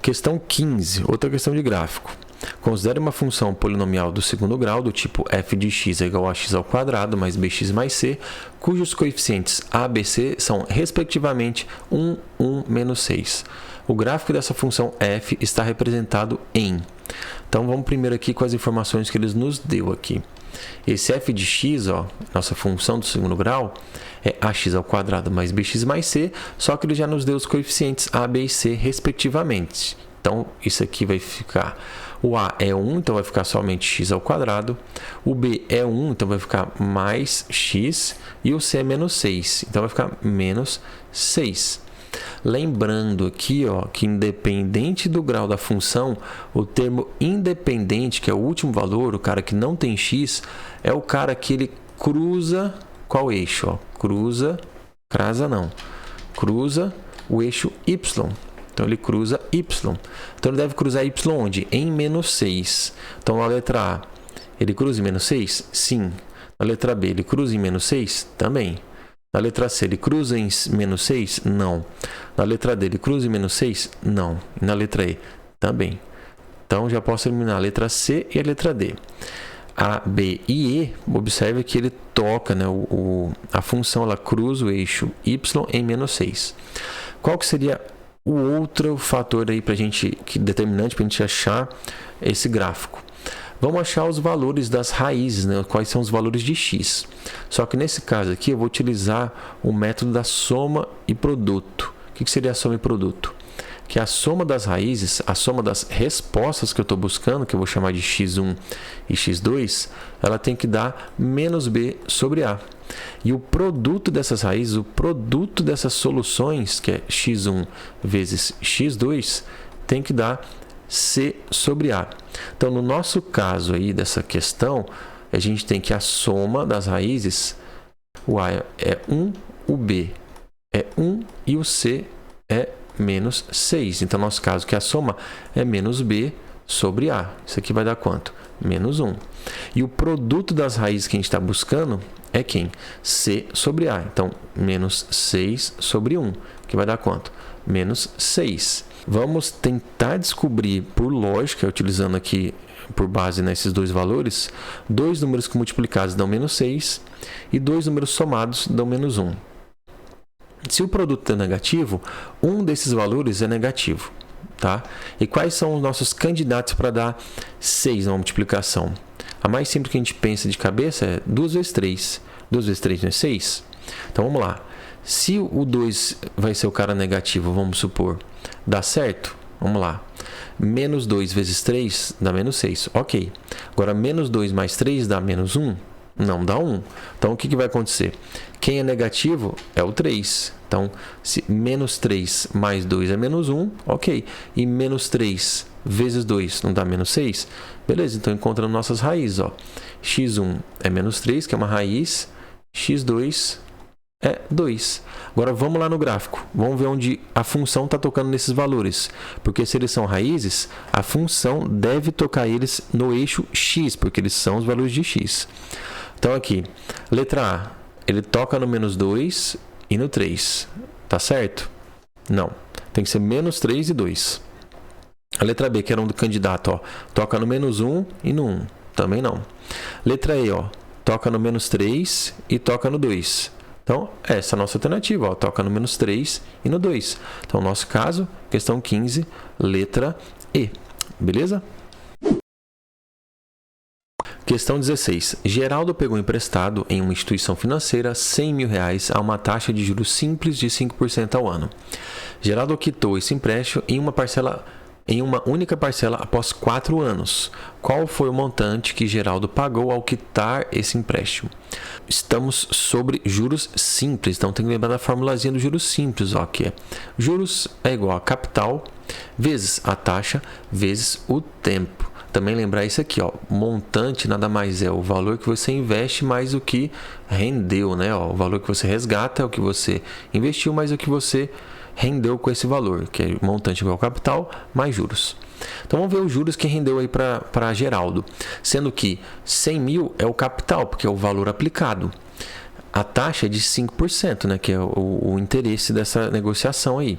Questão 15, outra questão de gráfico. Considere uma função polinomial do segundo grau do tipo f de x é igual a x ao quadrado mais bx mais c, cujos coeficientes a, b, c são respectivamente 1, 1, menos 6. O gráfico dessa função f está representado em... Então vamos primeiro aqui com as informações que ele nos deu aqui. Esse f de x, ó, nossa função do segundo grau, é ax ao quadrado mais bx mais c, só que ele já nos deu os coeficientes a, b e c respectivamente. Então, isso aqui vai ficar... O a é 1, então vai ficar somente x ao quadrado. O b é 1, então vai ficar mais x. E o c é menos 6, então vai ficar menos 6. Lembrando aqui, ó, que independente do grau da função, o termo independente, que é o último valor, o cara que não tem x, é o cara que ele cruza qual eixo? Ó? Cruza o eixo y. Então, ele cruza y. Então, ele deve cruzar y onde? Em menos 6. Então, na letra A, ele cruza em menos 6? Sim. Na letra B, ele cruza em menos 6? Também. Na letra C, ele cruza em menos 6? Não. Na letra D, ele cruza em menos 6? Não. E na letra E? Também. Então, já posso eliminar a letra C e a letra D. A, B e E, observe que ele toca, né, a função, ela cruza o eixo y em menos 6. Qual que seria o outro fator aí pra gente, que determinante para a gente achar esse gráfico? Vamos achar os valores das raízes, né? Quais são os valores de x. Só que nesse caso aqui eu vou utilizar o método da soma e produto. O que seria a soma e produto? Que a soma das raízes, a soma das respostas que eu estou buscando, que eu vou chamar de x1 e x2, ela tem que dar menos b sobre a. E o produto dessas raízes, o produto dessas soluções, que é x1 vezes x2, tem que dar c sobre a. Então, no nosso caso aí dessa questão, a gente tem que a soma das raízes, o a é 1, o b é 1 e o c é menos 6. Então, no nosso caso, que a soma é menos b sobre a. Isso aqui vai dar quanto? Menos 1. E o produto das raízes que a gente está buscando é quem? C sobre a. Então, menos 6 sobre 1, que vai dar quanto? Menos 6. Vamos tentar descobrir por lógica, utilizando aqui por base nesses dois valores, dois números que multiplicados dão menos 6 e dois números somados dão menos 1. Se o produto é negativo, um desses valores é negativo, tá? E quais são os nossos candidatos para dar 6 na multiplicação? A mais simples que a gente pensa de cabeça é 2 vezes 3. 2 vezes 3 não é 6? Então, vamos lá. Se o 2 vai ser o cara negativo, vamos supor, dá certo? Vamos lá. Menos 2 vezes 3 dá menos 6. Ok. Agora, menos 2 mais 3 dá menos 1? Não dá 1. Então, o que vai acontecer? Quem é negativo é o 3. Então, se menos 3 mais 2 é menos 1, ok. E menos 3 vezes 2 não dá menos 6? Beleza, então encontramos nossas raízes. Ó. x1 é menos 3, que é uma raiz. x2 é 2. Agora vamos lá no gráfico. Vamos ver onde a função está tocando nesses valores. Porque se eles são raízes, a função deve tocar eles no eixo x, porque eles são os valores de x. Então aqui, letra A, ele toca no menos 2 e no 3. Tá certo? Não. Tem que ser menos 3 e 2. A letra B, que era um do candidato, ó, toca no menos 1 e no 1. Também não. Letra E, ó, toca no menos 3 e toca no 2. Então, essa é a nossa alternativa, ó, toca no menos 3 e no 2. Então, no nosso caso, questão 15, letra E. Beleza? Questão 16. Geraldo pegou emprestado em uma instituição financeira R$100.000 a uma taxa de juros simples de 5% ao ano. Geraldo quitou esse empréstimo em uma única parcela após 4 anos. Qual foi o montante que Geraldo pagou ao quitar esse empréstimo? Estamos sobre juros simples, então tem que lembrar da formulazinha dos juros simples, ó, que é juros é igual a capital vezes a taxa vezes o tempo. Também lembrar isso aqui, ó, montante nada mais é o valor que você investe mais o que rendeu, né? Ó, o valor que você resgata é o que você investiu mais o que você rendeu com esse valor, que é montante igual capital mais juros. Então vamos ver os juros que rendeu aí para Geraldo, sendo que 100 mil é o capital, porque é o valor aplicado. A taxa é de 5%, né, que é o interesse dessa negociação aí.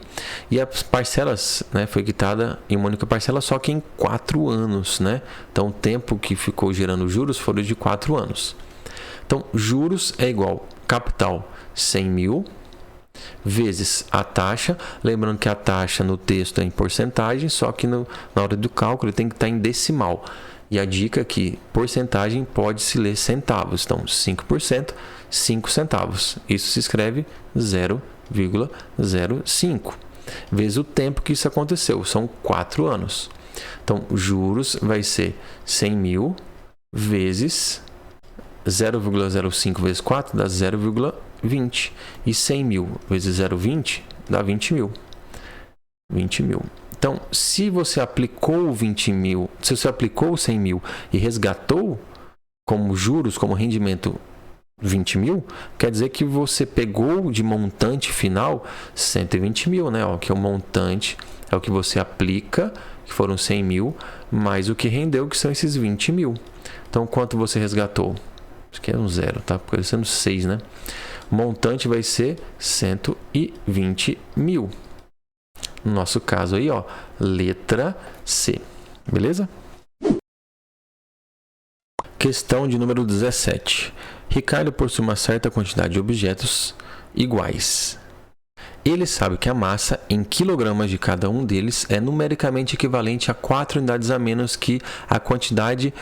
E as parcelas, né, foi quitada em uma única parcela, só que em 4 anos. Né? Então o tempo que ficou gerando juros foram de 4 anos. Então juros é igual capital 100 mil vezes a taxa. Lembrando que a taxa no texto é em porcentagem, só que na hora do cálculo ele tem que estar em decimal. E a dica é que porcentagem pode se ler centavos. Então 5%, 5 centavos. Isso se escreve 0,05. Vezes o tempo que isso aconteceu, são 4 anos. Então, juros vai ser 100 mil vezes 0,05 vezes 4 dá 0,20. E 100 mil vezes 0,20 dá 20 mil. 20 mil. Então, se você aplicou 20 mil, se você aplicou 100 mil e resgatou como juros, como rendimento 20 mil, quer dizer que você pegou de montante final 120 mil, né? Ó, que é o montante, é o que você aplica, que foram 100 mil, mais o que rendeu, que são esses 20 mil. Então, quanto você resgatou? Isso aqui é um zero, tá? Porque sendo 6, né? O montante vai ser 120 mil. No nosso caso aí, ó, letra C. Beleza? Questão de número 17. Ricardo possui uma certa quantidade de objetos iguais. Ele sabe que a massa em quilogramas de cada um deles é numericamente equivalente a 4 unidades a menos que a quantidade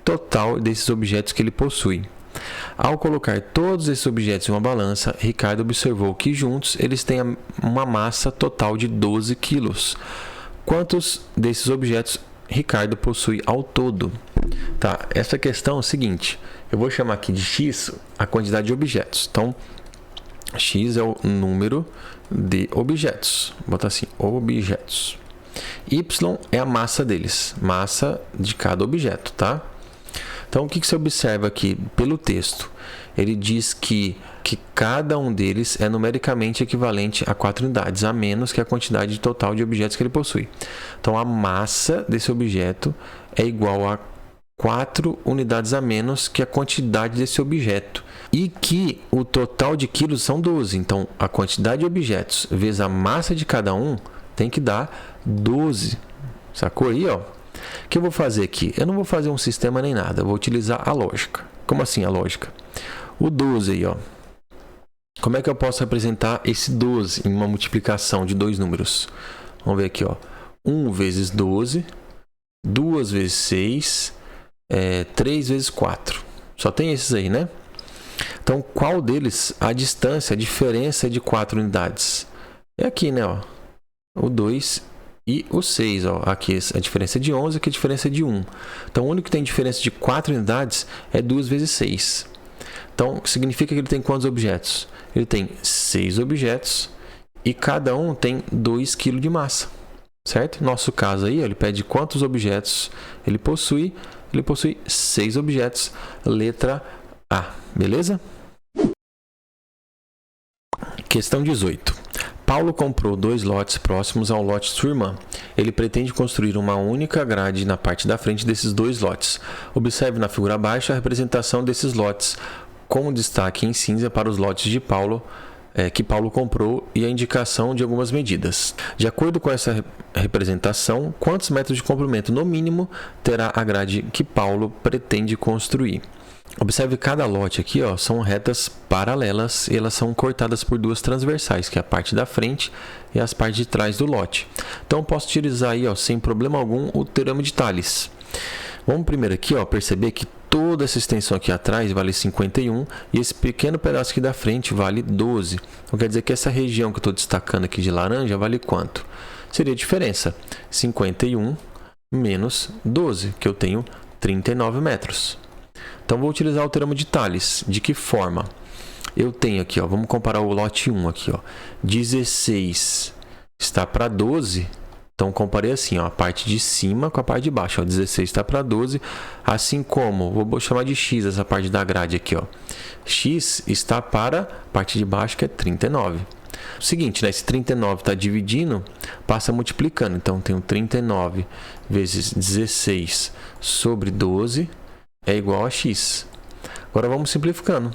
total desses objetos que ele possui. Ao colocar todos esses objetos em uma balança, Ricardo observou que juntos eles têm uma massa total de 12 quilos. Quantos desses objetos Ricardo possui ao todo? Tá, essa questão é o seguinte, eu vou chamar aqui de X a quantidade de objetos. Então, X é o número de objetos. Vou botar assim, objetos. Y é a massa deles, massa de cada objeto, tá? Então, o que você observa aqui pelo texto? Ele diz que cada um deles é numericamente equivalente a 4 unidades, a menos que a quantidade total de objetos que ele possui. Então, a massa desse objeto é igual a 4 unidades a menos que a quantidade desse objeto. E que o total de quilos são 12. Então, a quantidade de objetos vezes a massa de cada um tem que dar 12. Sacou aí, ó? O que eu vou fazer aqui? Eu não vou fazer um sistema nem nada. Eu vou utilizar a lógica. Como assim a lógica? O 12 aí, ó. Como é que eu posso representar esse 12 em uma multiplicação de dois números? Vamos ver aqui, ó. 1 vezes 12, 2 vezes 6, 3 vezes 4. Só tem esses aí, né? Então, qual deles a distância, a diferença é de 4 unidades? É aqui, né? Ó. O 2 e o 6. Ó. Aqui a diferença é de 11, aqui a diferença é de 1. Então, o único que tem diferença de 4 unidades é 2 vezes 6. Então, significa que ele tem quantos objetos? Ele tem 6 objetos e cada um tem 2 kg de massa. Certo? Nosso caso aí, ele pede quantos objetos ele possui. Ele possui 6 objetos. Letra A. Beleza? Questão 18. Paulo comprou 2 lotes próximos ao lote de sua irmã. Ele pretende construir uma única grade na parte da frente desses 2 lotes. Observe na figura abaixo a representação desses lotes, com destaque em cinza para os lotes de Paulo, que Paulo comprou, e a indicação de algumas medidas. De acordo com essa representação, quantos metros de comprimento no mínimo terá a grade que Paulo pretende construir? Observe cada lote aqui, ó, são retas paralelas e elas são cortadas por 2 transversais, que é a parte da frente e as partes de trás do lote. Então, eu posso utilizar aí, ó, sem problema algum, o teorema de Tales. Vamos primeiro aqui, ó, perceber que toda essa extensão aqui atrás vale 51 e esse pequeno pedaço aqui da frente vale 12. Então, quer dizer que essa região que eu estou destacando aqui de laranja vale quanto? Seria a diferença, 51 menos 12, que eu tenho 39 metros. Então, vou utilizar o teorema de Tales. De que forma? Eu tenho aqui, ó, vamos comparar o lote 1 aqui, ó, 16 está para 12. Então, comparei assim, ó, a parte de cima com a parte de baixo. Ó, 16 está para 12, assim como, vou chamar de x essa parte da grade aqui. Ó. X está para a parte de baixo, que é 39. O seguinte, né, esse 39 está dividindo, passa multiplicando. Então, tenho 39 vezes 16 sobre 12 é igual a x. Agora, vamos simplificando.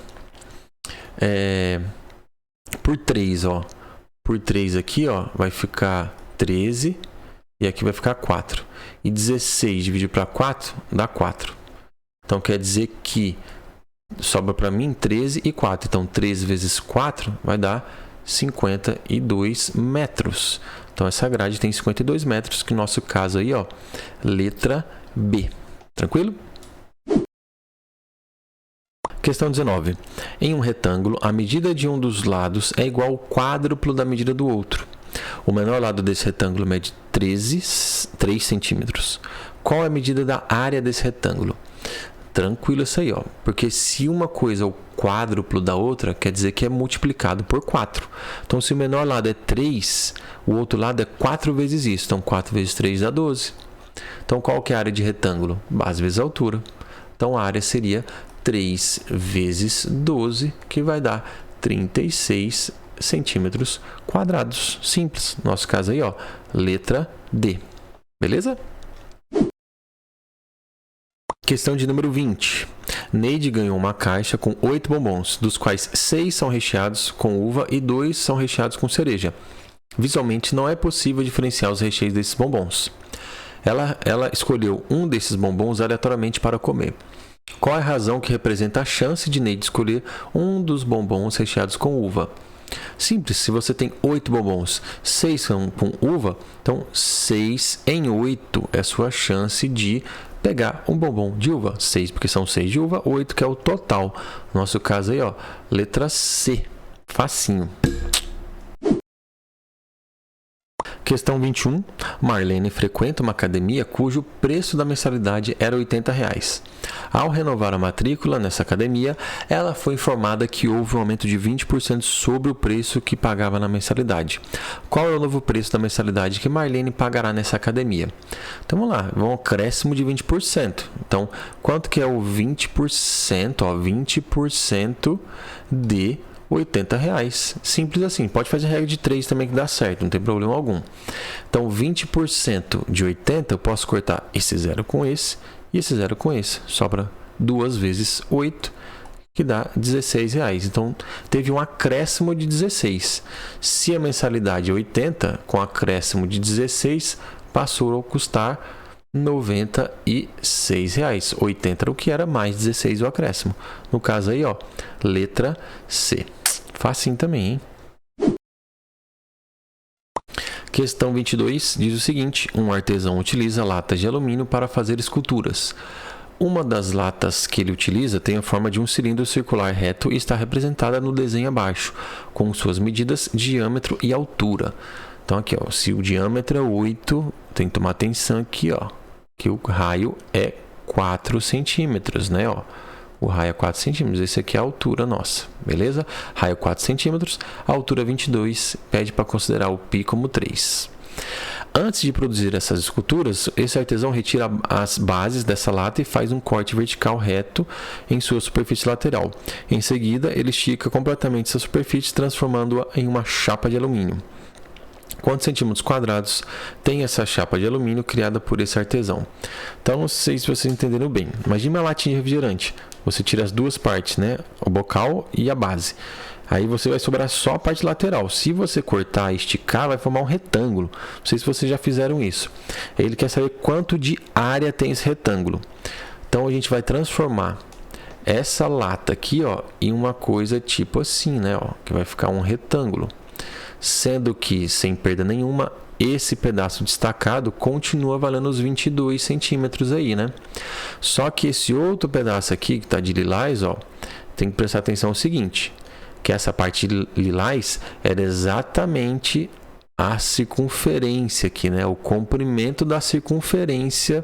Por 3, ó. Por 3 aqui, ó, vai ficar 13. E aqui vai ficar 4. E 16 dividido para 4 dá 4. Então, quer dizer que sobra para mim 13 e 4. Então, 13 vezes 4 vai dar 52 metros. Então, essa grade tem 52 metros, que no nosso caso aí, ó, letra B. Tranquilo? Questão 19. Em um retângulo, a medida de um dos lados é igual ao quádruplo da medida do outro. O menor lado desse retângulo mede 3 centímetros. Qual é a medida da área desse retângulo? Tranquilo isso aí, ó. Porque se uma coisa é o quádruplo da outra, quer dizer que é multiplicado por 4. Então, se o menor lado é 3, o outro lado é 4 vezes isso. Então, 4 vezes 3 dá 12. Então, qual que é a área de retângulo? Base vezes altura. Então, a área seria 3 vezes 12, que vai dar 36 centímetros quadrados. Simples. Nosso caso aí, ó, letra D. Beleza? Questão de número 20. Neide ganhou uma caixa com 8 bombons, dos quais 6 são recheados com uva e 2 são recheados com cereja. Visualmente, não é possível diferenciar os recheios desses bombons. Ela escolheu um desses bombons aleatoriamente para comer. Qual é a razão que representa a chance de Neide escolher um dos bombons recheados com uva? Simples, se você tem 8 bombons, 6 são com uva, então 6 em 8 é a sua chance de pegar um bombom de uva. 6 porque são 6 de uva, 8 que é o total. No nosso caso aí, ó, letra C. Facinho. Questão 21. Marlene frequenta uma academia cujo preço da mensalidade era R$ 80. Ao renovar a matrícula nessa academia, ela foi informada que houve um aumento de 20% sobre o preço que pagava na mensalidade. Qual é o novo preço da mensalidade que Marlene pagará nessa academia? Então vamos lá, um acréscimo de 20%. Então, quanto que é o 20%? Ó, 20% de R$80. Simples assim. Pode fazer a regra de 3 também que dá certo, não tem problema algum. Então, 20% de 80, eu posso cortar esse zero com esse e esse zero com esse. Sobra 2 vezes 8, que dá R$16. Então, teve um acréscimo de 16. Se a mensalidade é 80, com acréscimo de 16, passou a custar R$96. 80 era o que era, mais 16 o acréscimo. No caso aí, ó, letra C. Facinho também, hein? Questão 22 diz o seguinte: um artesão utiliza latas de alumínio para fazer esculturas. Uma das latas que ele utiliza tem a forma de um cilindro circular reto e está representada no desenho abaixo, com suas medidas, diâmetro e altura. Então aqui, ó, se o diâmetro é 8, tem que tomar atenção aqui, ó, que o raio é 4 centímetros, né, ó. O raio é 4 centímetros, esse aqui é a altura nossa, beleza? Raio 4 centímetros, a altura 22, pede para considerar o π como 3. Antes de produzir essas esculturas, esse artesão retira as bases dessa lata e faz um corte vertical reto em sua superfície lateral. Em seguida, ele estica completamente essa superfície, transformando-a em uma chapa de alumínio. Quantos centímetros quadrados tem essa chapa de alumínio criada por esse artesão? Então, não sei se vocês entenderam bem. Imagine uma latinha de refrigerante. Você tira as duas partes, né? O bocal e a base. Aí você vai sobrar só a parte lateral. Se você cortar e esticar, vai formar um retângulo. Não sei se vocês já fizeram isso. Ele quer saber quanto de área tem esse retângulo. Então, a gente vai transformar essa lata aqui, ó, em uma coisa tipo assim, né? Ó, que vai ficar um retângulo. Sendo que, sem perda nenhuma, esse pedaço destacado continua valendo os 22 centímetros aí, né? Só que esse outro pedaço aqui, que está de lilás, ó, tem que prestar atenção no seguinte, que essa parte lilás era exatamente a circunferência aqui, né? O comprimento da circunferência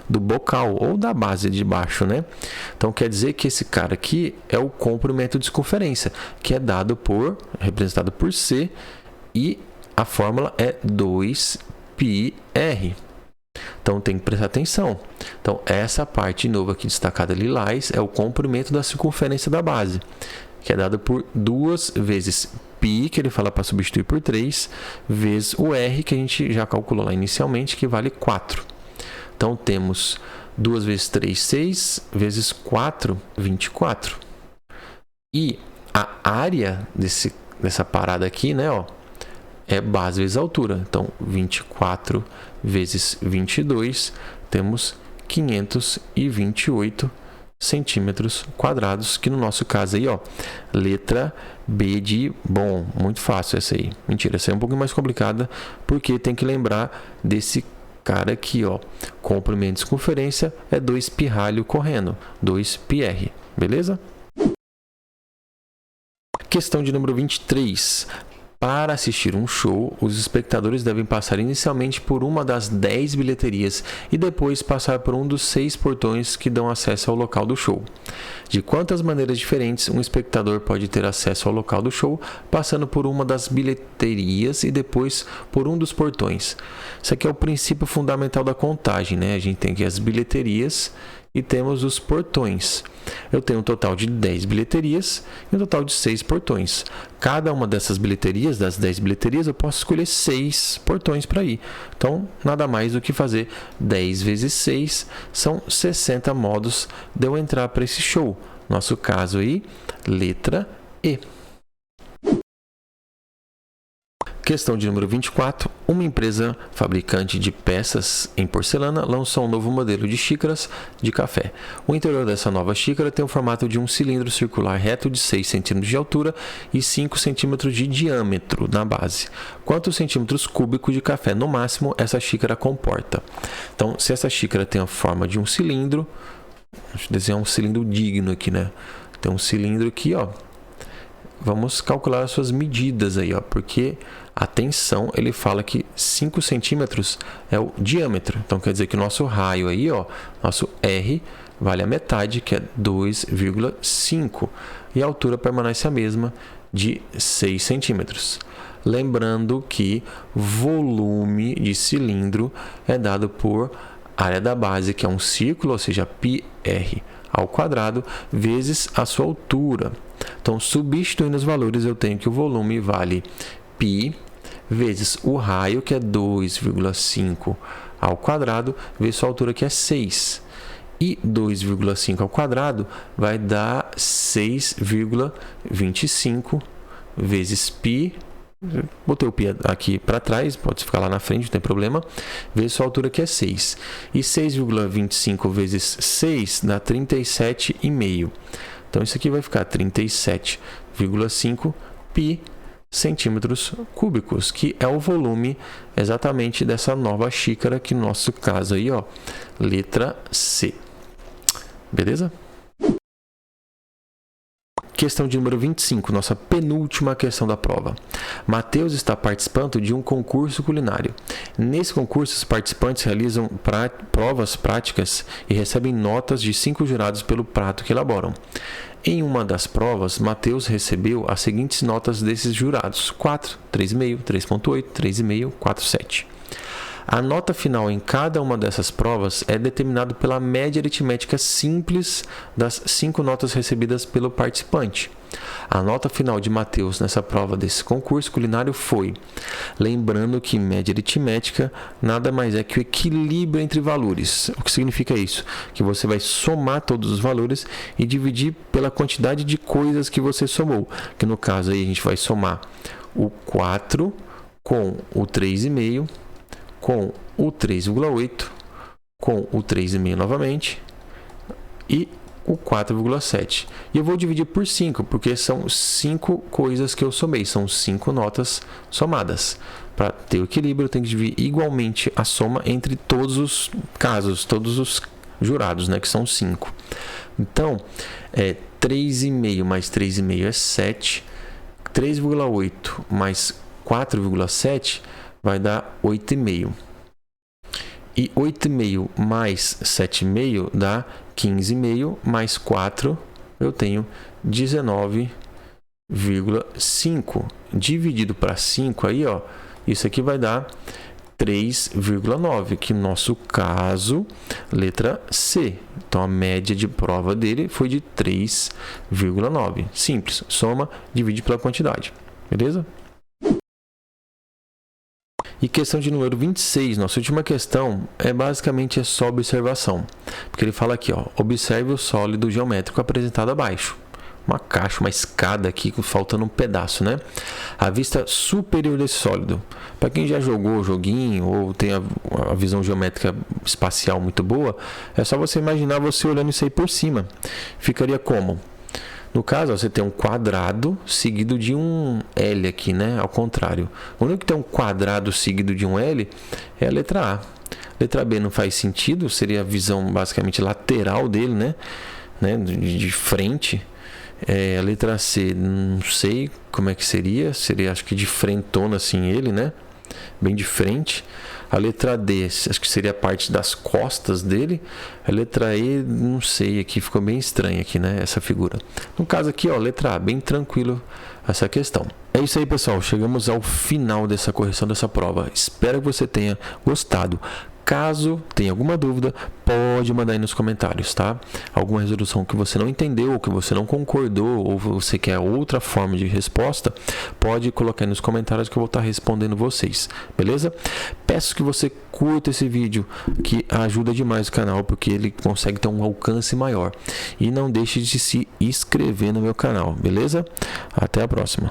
do bocal ou da base de baixo, né? Então quer dizer que esse cara aqui é o comprimento de circunferência, que é representado por C, e a fórmula é 2πr. Então tem que prestar atenção. Então essa parte nova aqui destacada lilás é o comprimento da circunferência da base, que é dado por 2 vezes π, que ele fala para substituir por 3, vezes o r, que a gente já calculou lá inicialmente, que vale 4. Então temos 2 vezes 3, 6, vezes 4, 24. E a área dessa parada aqui, né, ó, é base vezes altura. Então 24 vezes 22, temos 528 centímetros quadrados, que no nosso caso aí, ó, letra B de bom. Muito fácil essa aí. Mentira, essa aí é um pouquinho mais complicada, porque tem que lembrar desse cara aqui, ó. Comprimento de circunferência é 2π ralho correndo, 2πr. Beleza? Questão de número 23. Para assistir um show, os espectadores devem passar inicialmente por uma das 10 bilheterias e depois passar por um dos 6 portões que dão acesso ao local do show. De quantas maneiras diferentes um espectador pode ter acesso ao local do show, passando por uma das bilheterias e depois por um dos portões? Isso aqui é o princípio fundamental da contagem, né? A gente tem aqui as bilheterias e temos os portões. Eu tenho um total de 10 bilheterias e um total de 6 portões. Cada uma dessas bilheterias, das 10 bilheterias, eu posso escolher 6 portões para ir. Então, nada mais do que fazer 10 vezes 6, são 60 modos de eu entrar para esse show. Nosso caso aí, letra E. Questão de número 24. Uma empresa fabricante de peças em porcelana lançou um novo modelo de xícaras de café. O interior dessa nova xícara tem o formato de um cilindro circular reto de 6 cm de altura e 5 cm de diâmetro na base. Quantos centímetros cúbicos de café no máximo essa xícara comporta? Então, se essa xícara tem a forma de um cilindro, deixa eu desenhar um cilindro digno aqui, né? Tem um cilindro aqui, ó. Vamos calcular as suas medidas aí, ó, porque atenção, ele fala que 5 centímetros é o diâmetro. Então, quer dizer que o nosso raio aí, ó, nosso R, vale a metade, que é 2,5. E a altura permanece a mesma, de 6 centímetros. Lembrando que volume de cilindro é dado por área da base, que é um círculo, ou seja, πr ao quadrado, vezes a sua altura. Então, substituindo os valores, eu tenho que o volume vale π vezes o raio, que é 2,5 ao quadrado, vezes sua altura, que é 6. E 2,5 ao quadrado vai dar 6,25 vezes π. Botei o π aqui para trás, pode ficar lá na frente, não tem problema. Vezes sua altura, que é 6. E 6,25 vezes 6 dá 37,5. Então, isso aqui vai ficar 37,5 π centímetros cúbicos, que é o volume exatamente dessa nova xícara, que no nosso caso aí, ó, letra C. Beleza? Questão de número 25, nossa penúltima questão da prova. Mateus está participando de um concurso culinário. Nesse concurso, os participantes realizam provas práticas e recebem notas de 5 jurados pelo prato que elaboram. Em uma das provas, Mateus recebeu as seguintes notas desses jurados: 4, 3,5, 3,8, 3,5, 4,7. A nota final em cada uma dessas provas é determinada pela média aritmética simples das 5 notas recebidas pelo participante. A nota final de Matheus nessa prova desse concurso culinário foi, lembrando que média aritmética nada mais é que o equilíbrio entre valores. O que significa isso? Que você vai somar todos os valores e dividir pela quantidade de coisas que você somou. Que no caso aí a gente vai somar o 4 com o 3,5, com o 3,8, com o 3,5 novamente e o 4,7. E eu vou dividir por 5, porque são 5 coisas que eu somei, são 5 notas somadas. Para ter o equilíbrio, eu tenho que dividir igualmente a soma entre todos os casos, todos os jurados, né, que são 5. Então, 3,5 mais 3,5 é 7. 3,8 mais 4,7 vai dar 8,5. E 8,5 mais 7,5 dá 15,5, mais 4 eu tenho 19,5. Dividido para 5 aí, ó, isso aqui vai dar 3,9, que no nosso caso, letra C. Então a média de prova dele foi de 3,9. Simples, soma, divide pela quantidade. Beleza? E questão de número 26, nossa última questão, basicamente só observação. Porque ele fala aqui, ó, observe o sólido geométrico apresentado abaixo. Uma caixa, uma escada aqui, faltando um pedaço, né? A vista superior desse sólido. Para quem já jogou o joguinho ou tem a visão geométrica espacial muito boa, é só você imaginar você olhando isso aí por cima. Ficaria como? No caso, ó, você tem um quadrado seguido de um L aqui, né? Ao contrário. O único que tem um quadrado seguido de um L é a letra A. Letra B não faz sentido, seria a visão basicamente lateral dele, né? De frente. A letra C, não sei como é que seria. Seria, acho que de frentona assim ele, né? Bem de frente. A letra D, acho que seria a parte das costas dele. A letra E, não sei, aqui ficou bem estranha aqui, né? Essa figura. No caso aqui, ó, letra A, bem tranquilo essa questão. É isso aí, pessoal. Chegamos ao final dessa correção dessa prova. Espero que você tenha gostado. Caso tenha alguma dúvida, pode mandar aí nos comentários, tá? Alguma resolução que você não entendeu, ou que você não concordou, ou você quer outra forma de resposta, pode colocar aí nos comentários que eu vou estar respondendo vocês, beleza? Peço que você curta esse vídeo, que ajuda demais o canal, porque ele consegue ter um alcance maior. E não deixe de se inscrever no meu canal, beleza? Até a próxima.